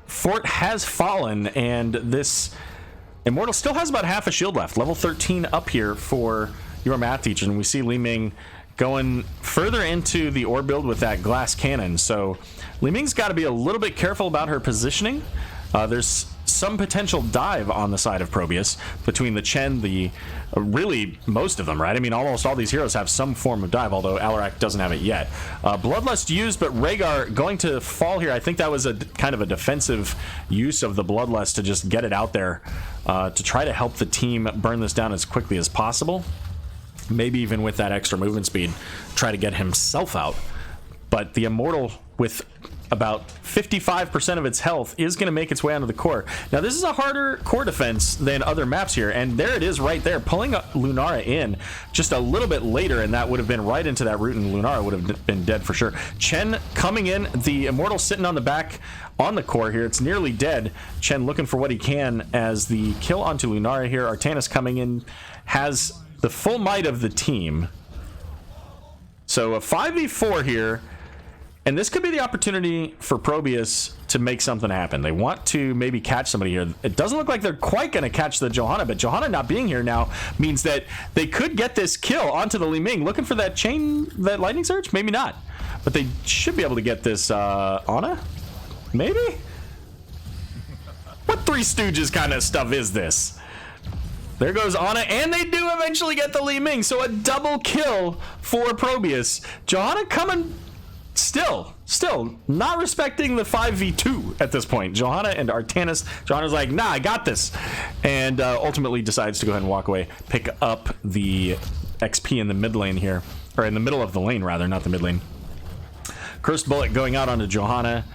fort has fallen, and this Immortal still has about half a shield left. Level 13 up here for your math teacher, and we see Li Ming going further into the orb build with that glass cannon. So Li Ming's got to be a little bit careful about her positioning. There's some potential dive on the side of ProBUs between the Chen, really most of them, right? I mean, almost all these heroes have some form of dive, although Alarak doesn't have it yet. Bloodlust used, but Rhaegar going to fall here. I think that was a kind of a defensive use of the Bloodlust to just get it out there to try to help the team burn this down as quickly as possible. Maybe even with that extra movement speed, try to get himself out. But the Immortal, with about 55% of its health, is going to make its way onto the core. Now, this is a harder core defense than other maps here, and there it is right there, pulling Lunara in just a little bit later, and that would have been right into that root, and Lunara would have been dead for sure. Chen coming in, the Immortal sitting on the back on the core here. It's nearly dead. Chen looking for what he can as the kill onto Lunara here. Artanis coming in, has the full might of the team. So a 5v4 here. And this could be the opportunity for ProBUs to make something happen. They want to maybe catch somebody here. It doesn't look like they're quite going to catch the Johanna, but Johanna not being here now means that they could get this kill onto the Li Ming. Looking for that chain, that lightning surge? Maybe not. But they should be able to get this Ana? Maybe? What Three Stooges kind of stuff is this? There goes Ana, and they do eventually get the Li Ming. So a double kill for ProBUs. Johanna coming... Still not respecting the 5v2 at this point. Johanna and Artanis. Johanna's like, nah, I got this. And ultimately decides to go ahead and walk away. Pick up the XP in the mid lane here. Or in the middle of the lane, rather, not the mid lane. Cursed Bullet going out onto Johanna.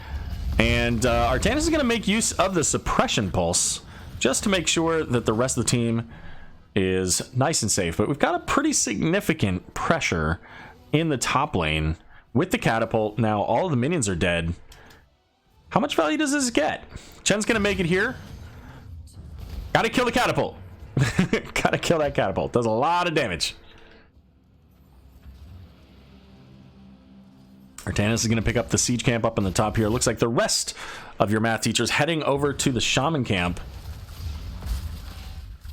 And Artanis is going to make use of the Suppression Pulse just to make sure that the rest of the team is nice and safe. But we've got a pretty significant pressure in the top lane. With the catapult, now all of the minions are dead. How much value does this get? Chen's gonna make it here. Gotta kill the catapult. Gotta kill that catapult. Does a lot of damage. Artanis is gonna pick up the siege camp up in the top here. Looks like the rest of your math teachers heading over to the shaman camp.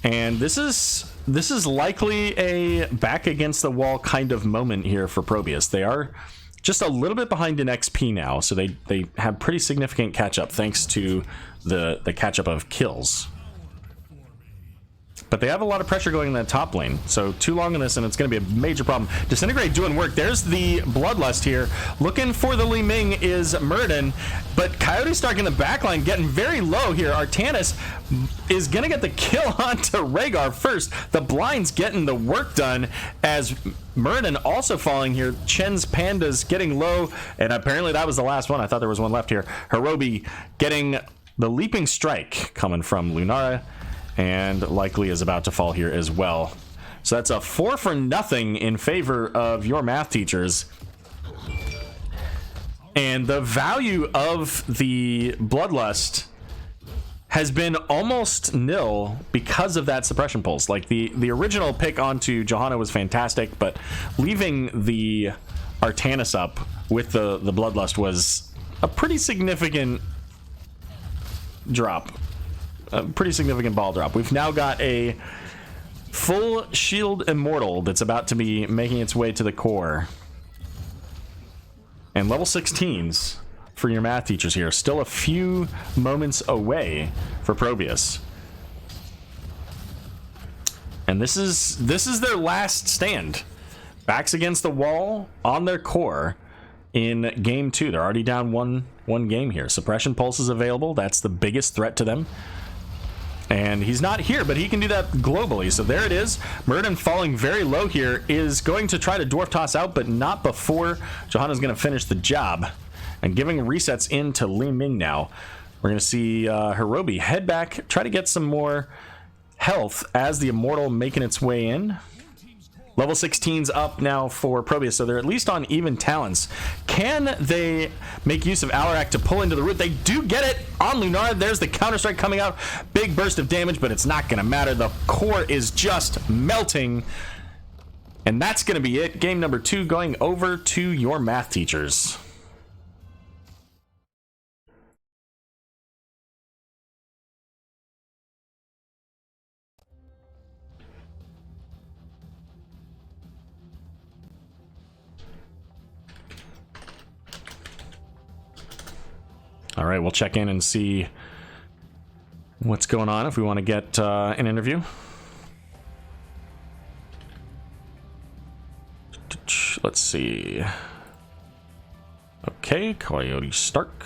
And this is likely a back against the wall kind of moment here for ProBUs. They are just a little bit behind in XP now, so they have pretty significant catch up thanks to the catch up of kills. But they have a lot of pressure going in that top lane, so too long in this and it's going to be a major problem. Disintegrate doing work. There's the Bloodlust here. Looking for the Li Ming is Murden, but Coyote Stark in the backline getting very low here. Artanis is going to get the kill onto Rhaegar first. The blind's getting the work done as Murden also falling here. Chen's Panda's getting low, and apparently that was the last one. I thought there was one left here. Hirobi getting the Leaping Strike coming from Lunara, and likely is about to fall here as well. So that's a 4-for-0 in favor of your math teachers. And the value of the Bloodlust has been almost nil because of that suppression pulse. Like the original pick onto Johanna was fantastic, but leaving the Artanis up with the Bloodlust was a pretty significant drop. A pretty significant ball drop. We've now got a full shield immortal that's about to be making its way to the core. And level 16s for your math teachers here. Still a few moments away for ProBUs. And this is their last stand. Backs against the wall on their core in game 2. They're already down one game here. Suppression pulse is available. That's the biggest threat to them. And he's not here, but he can do that globally. So there it is. Murden falling very low here is going to try to dwarf toss out, but not before Johanna's going to finish the job. And giving resets into Li Ming now. We're going to see Hirobi head back, try to get some more health as the Immortal making its way in. Level 16's up now for ProBUs, so they're at least on even talents. Can they make use of Alarak to pull into the root? They do get it on Lunar. There's the counter-strike coming out. Big burst of damage, but it's not going to matter. The core is just melting. And that's going to be it. Game number 2 going over to your math teachers. All right, we'll check in and see what's going on if we want to get an interview. Let's see. Okay, Coyote Stark.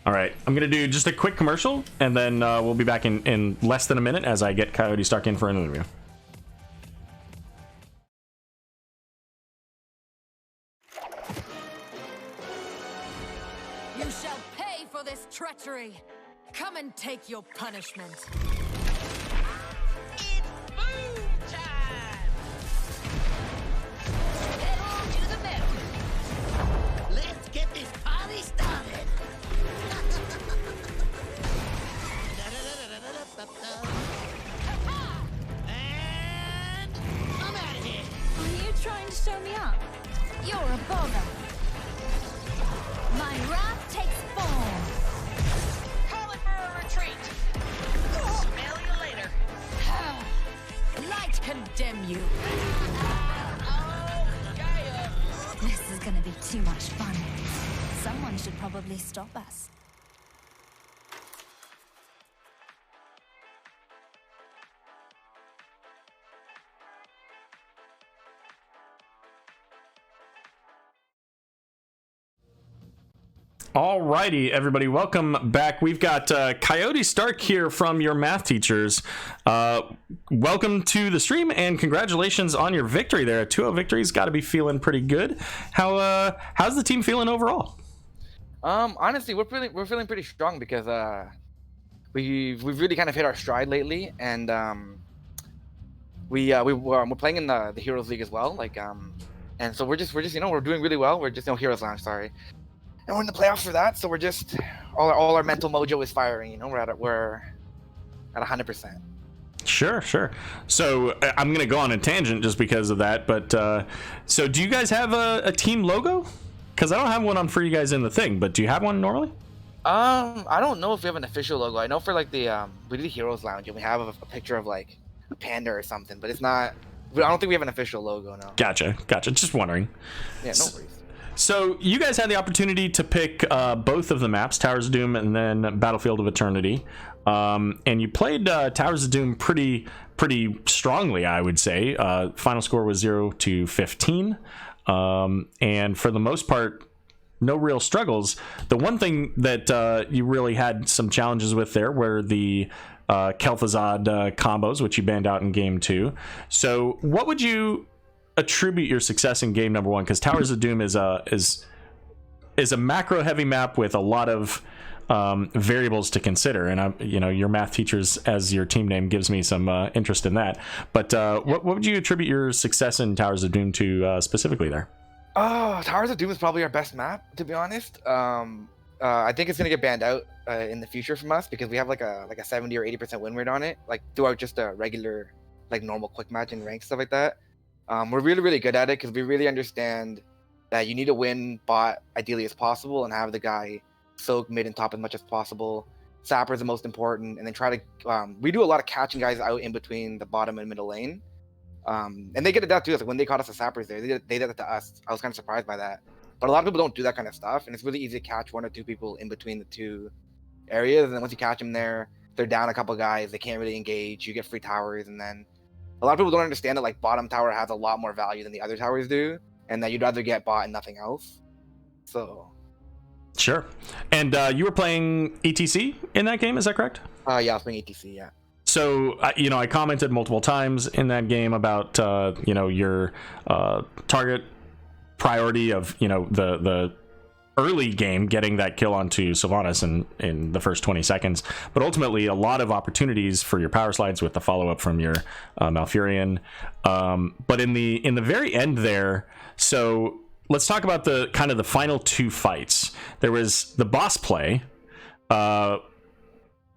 All right, I'm going to do just a quick commercial, and then we'll be back in less than a minute as I get Coyote Stark in for an interview. You shall pay for this treachery. Come and take your punishment. It's boom time! Pedal to the metal. Let's get this party started. And I'm out of here. Are you trying to show me up? You're a bother. My wrath takes form. Calling for a retreat. Smell you later. Light condemn you. Oh, yeah. This is gonna be too much fun. Someone should probably stop us. Alrighty, everybody, welcome back. We've got Coyote Stark here from your math teachers. Welcome to the stream and congratulations on your victory there. A 2-0 victory's got to be feeling pretty good. How's the team feeling overall? Honestly, we're feeling pretty strong because we've really kind of hit our stride lately, and we're playing in the Heroes League as well. And so we're just we're doing really well. We're just Heroes Lounge, sorry. And we're in the playoffs for that, so we're just all our mental mojo is firing. We're at 100%. Sure. So I'm gonna go on a tangent just because of that. But so do you guys have a team logo? Because I don't have one on for you guys in the thing. But do you have one normally? I don't know if we have an official logo. I know for the we did Heroes Lounge and we have a picture of like a panda or something, but it's not. I don't think we have an official logo now. Gotcha. Just wondering. Yeah, no worries. So you guys had the opportunity to pick both of the maps, Towers of Doom and then Battlefield of Eternity, and you played Towers of Doom pretty strongly, I would say. Final score was 0-15, and for the most part, no real struggles. The one thing that you really had some challenges with there were the Kel'Thuzad combos, which you banned out in game 2. So what would you attribute your success in game number 1? Because Towers of Doom is a macro heavy map with a lot of variables to consider, and your math teachers as your team name gives me some interest in that. But what would you attribute your success in Towers of Doom to specifically there? Towers of Doom is probably our best map, to be honest. I think it's gonna get banned out in the future from us because we have like a 70 or 80% win rate on it, like throughout just a regular, like normal quick match and rank stuff like that. We're really, really good at it because we really understand that you need to win bot ideally as possible and have the guy soak mid and top as much as possible. Sapper is the most important, and then try to. We do a lot of catching guys out in between the bottom and middle lane, and they get it down too. Like when they caught us as sappers there, they did it to us. I was kind of surprised by that. But a lot of people don't do that kind of stuff, and it's really easy to catch 1 or 2 people in between the 2 areas. And then once you catch them there, they're down a couple guys. They can't really engage. You get free towers, and then a lot of people don't understand that like bottom tower has a lot more value than the other towers do, and that you'd rather get bot and nothing else. So. Sure. And you were playing ETC in that game, is that correct? Yeah, I was playing ETC, yeah. So, I commented multiple times in that game about, your target priority of, the early game getting that kill onto Sylvanas in the first 20 seconds. But ultimately, a lot of opportunities for your power slides with the follow-up from your Malfurion. But in the very end there, so let's talk about the kind of the final 2 fights. There was the boss play, and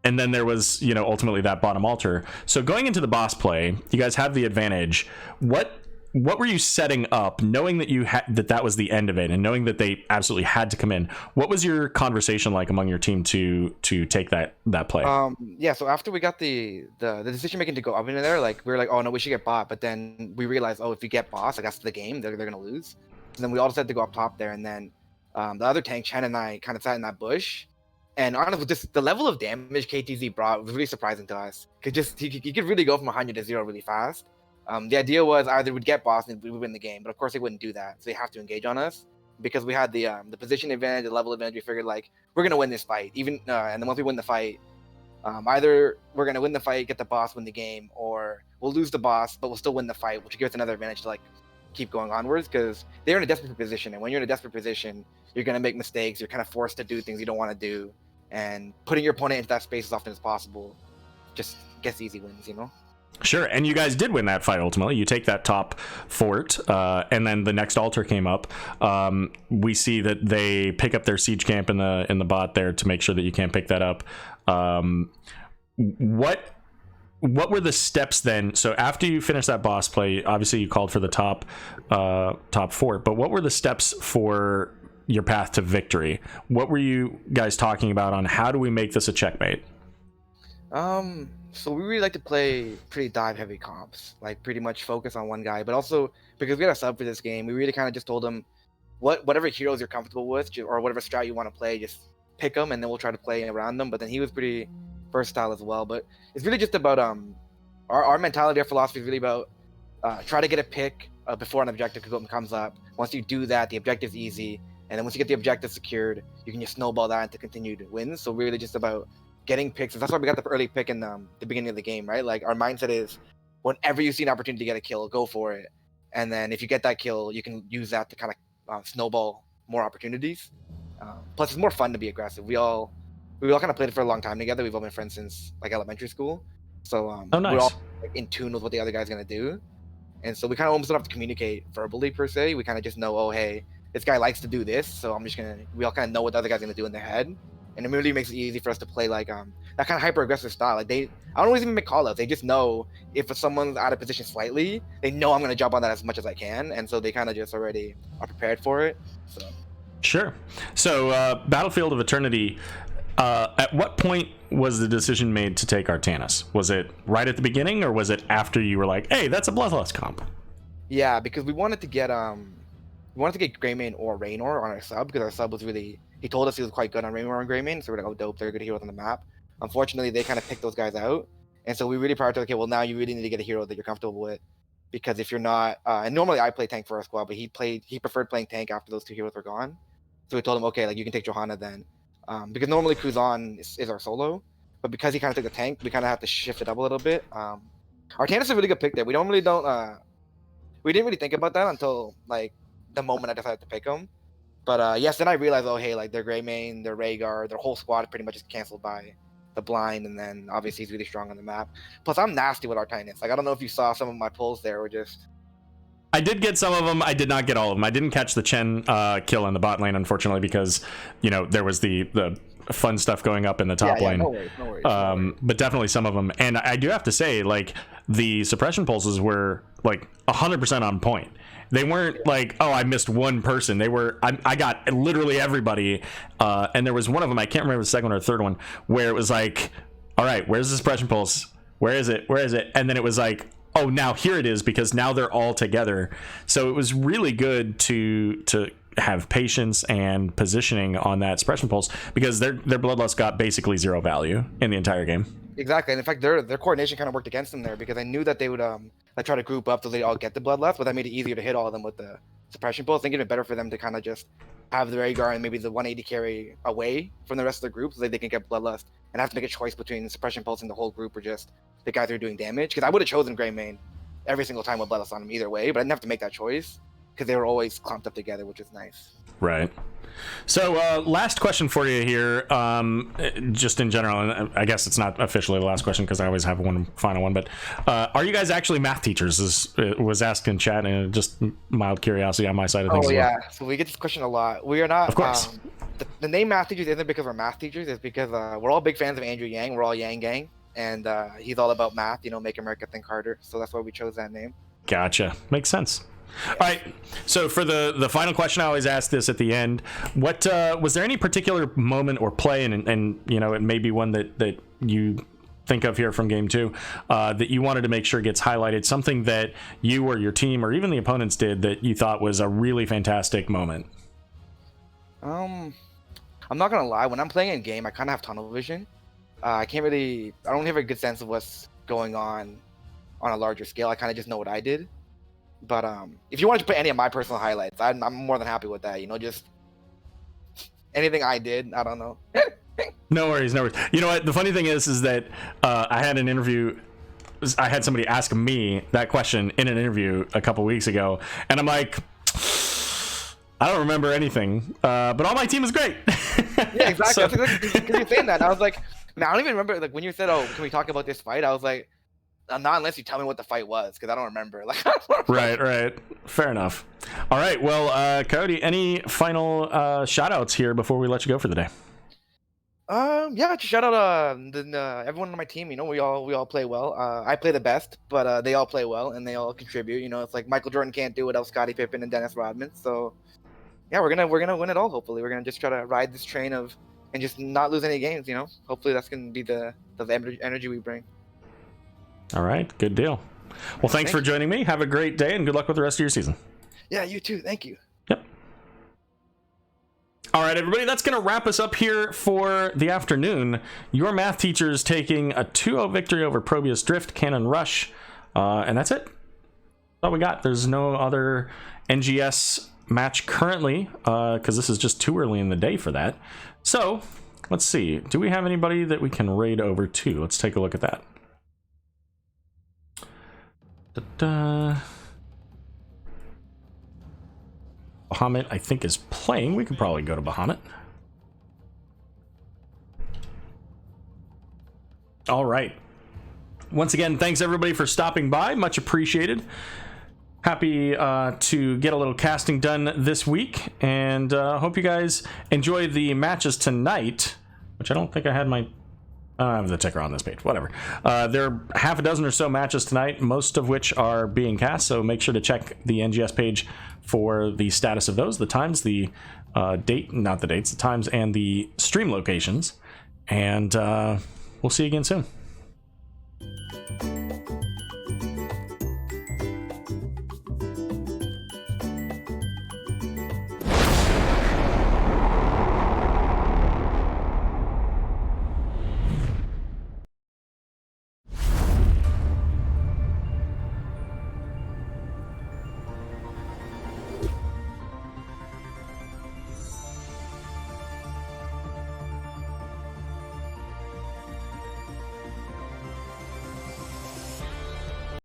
then there was, ultimately that bottom altar. So going into the boss play, you guys have the advantage. What were you setting up, knowing that you had that was the end of it, and knowing that they absolutely had to come in? What was your conversation like among your team to take that play? Yeah. So after we got the decision making to go up into there, like we were like, oh no, we should get bot. But then we realized, oh, if we get boss, like that's the game. They're gonna lose. And then we all decided to go up top there, and then the other tank, Chen and I, kind of sat in that bush. And honestly, just the level of damage KTZ brought was really surprising to us. He could really go from 100 to 0 really fast. The idea was either we'd get boss and we would win the game, but of course they wouldn't do that. So they have to engage on us because we had the position advantage, the level advantage. We figured like we're gonna win this fight, even and then once we win the fight, either we're gonna win the fight, get the boss, win the game, or we'll lose the boss, but we'll still win the fight, which gives us another advantage to like keep going onwards because they're in a desperate position, and when you're in a desperate position, you're gonna make mistakes. You're kind of forced to do things you don't want to do, and putting your opponent into that space as often as possible just gets easy wins, Sure, and you guys did win that fight ultimately. You take that top fort, and then the next altar came up. We see that they pick up their siege camp in the bot there to make sure that you can't pick that up. What were the steps then? So after you finished that boss play, obviously you called for the top fort, but what were the steps for your path to victory? What were you guys talking about on how do we make this a checkmate? So we really like to play pretty dive heavy comps, like pretty much focus on one guy, but also because we had a sub for this game, we really kind of just told him whatever heroes you're comfortable with or whatever strat you want to play, just pick them and then we'll try to play around them. But then he was pretty versatile as well. But it's really just about our mentality, our philosophy is really about try to get a pick before an objective comes up. Once you do that, the objective's easy, and then once you get the objective secured, you can just snowball that into continued wins. So really just about getting picks. That's why we got the early pick in the beginning of the game, right? Like our mindset is whenever you see an opportunity to get a kill, go for it. And then if you get that kill, you can use that to kind of snowball more opportunities. Plus, it's more fun to be aggressive. We all kind of played it for a long time together. We've all been friends since like elementary school. So nice. We're all like, in tune with what the other guy's gonna do. And so we kind of almost don't have to communicate verbally per se. We kind of just know, oh hey, this guy likes to do this, so we all kind of know what the other guy's gonna do in their head. And it really makes it easy for us to play like that kind of hyper aggressive style. Like I don't always even make call outs. They just know if someone's out of position slightly, they know I'm gonna jump on that as much as I can, and so they kind of just already are prepared for it. So sure. So Battlefield of Eternity. At what point was the decision made to take Artanis? Was it right at the beginning, or was it after you were like, hey, that's a Bloodlust comp? Yeah, because we wanted to get Greymane or Raynor on our sub because our sub was really. He told us he was quite good on Raynor and Greymane, so we're like, oh, dope, they're good heroes on the map. Unfortunately, they kind of picked those guys out, and so we really prioritized, okay, well, now you really need to get a hero that you're comfortable with, because if you're not, and normally I play tank for our squad, but he preferred playing tank after those 2 heroes were gone, so we told him, okay, like, you can take Johanna then, because normally Kuzan is our solo, but because he kind of took the tank, we kind of have to shift it up a little bit. Artanis is a really good pick there. We didn't really think about that until, like, the moment I decided to pick him. But yes, then I realized, oh hey, like their Greymane, their Rhaegar, their whole squad pretty much is canceled by the blind, and then obviously he's really strong on the map. Plus, I'm nasty with Artanis. Like I don't know if you saw some of my pulls there, or just. I did get some of them. I did not get all of them. I didn't catch the Chen kill in the bot lane, unfortunately, because there was the fun stuff going up in the top lane. No worries. But definitely some of them. And I do have to say, like, the suppression pulses were like 100% on point. They weren't like, oh, I missed one person. They were, I got literally everybody. And there was one of them, I can't remember the second or third one, where it was like, all right, where's the suppression pulse? Where is it? Where is it? And then it was like, oh, now here it is, because now they're all together. So it was really good to have patience and positioning on that suppression pulse, because their bloodlust got basically zero value in the entire game. Exactly, and in fact, their coordination kind of worked against them there, because I knew that they would like try to group up so they all get the bloodlust, but that made it easier to hit all of them with the suppression pulse. I think it'd be better for them to kind of just have the Rhaegar and maybe the 180 carry away from the rest of the group, so that they can get bloodlust and have to make a choice between suppression pulse and the whole group, or just the guys who are doing damage. Because I would have chosen Greymane every single time with bloodlust on them either way, but I didn't have to make that choice because they were always clumped up together, which is nice. Right. So last question for you here, just in general, and I guess it's not officially the last question because I always have one final one, but are you guys actually math teachers? Was asked in chat, and just mild curiosity on my side of things. Oh yeah, so we get this question a lot. We are not, of course. The name math teachers isn't because we're math teachers, it's because we're all big fans of Andrew Yang. We're all Yang Gang, and he's all about math, make America think harder, so that's why we chose that name. Gotcha. Makes sense. All right, so for the final question, I always ask this at the end. What was there any particular moment or play, and it may be one that you think of here from game 2 that you wanted to make sure gets highlighted, something that you or your team or even the opponents did that you thought was a really fantastic moment? I'm not gonna lie, when I'm playing in game, I kind of have tunnel vision. I don't have a good sense of what's going on a larger scale. I kind of just know what I did. But if you want to put any of my personal highlights, I'm more than happy with that. Just anything I did. I don't know. No worries. You know what? The funny thing is that I had an interview. I had somebody ask me that question in an interview a couple weeks ago, and I'm like, I don't remember anything, but all my team is great. Yeah, exactly. So, because you're saying that, I was like, man, I don't even remember. Like when you said, "Oh, can we talk about this fight?" I was like, not unless you tell me what the fight was, because I don't remember. Right. Fair enough. All right. Well, Cody, any final shout-outs here before we let you go for the day? Yeah, just shout out everyone on my team. We all play well. I play the best, but they all play well and they all contribute. It's like Michael Jordan can't do without Scottie Pippen and Dennis Rodman. So yeah, we're gonna win it all. Hopefully, we're gonna just try to ride this train and just not lose any games. Hopefully that's gonna be the energy we bring. All right, good deal. Well, thanks for joining me. Have a great day, and good luck with the rest of your season. Yeah, you too. Thank you. Yep. All right, everybody, that's going to wrap us up here for the afternoon. Your math teachers taking a 2-0 victory over ProBUs Drift, Cannon Rush, and that's it. That's all we got. There's no other NGS match currently, because this is just too early in the day for that. So, let's see. Do we have anybody that we can raid over to? Let's take a look at that. Bahamut, I think, is playing. We could probably go to Bahamut. All right. Once again, thanks everybody for stopping by. Much appreciated. Happy to get a little casting done this week, and hope you guys enjoy the matches tonight, which I don't think I had my... I don't have the ticker on this page. Whatever. There are half a dozen or so matches tonight, most of which are being cast, so make sure to check the NGS page for the status of those, the times, the the times, and the stream locations. And we'll see you again soon.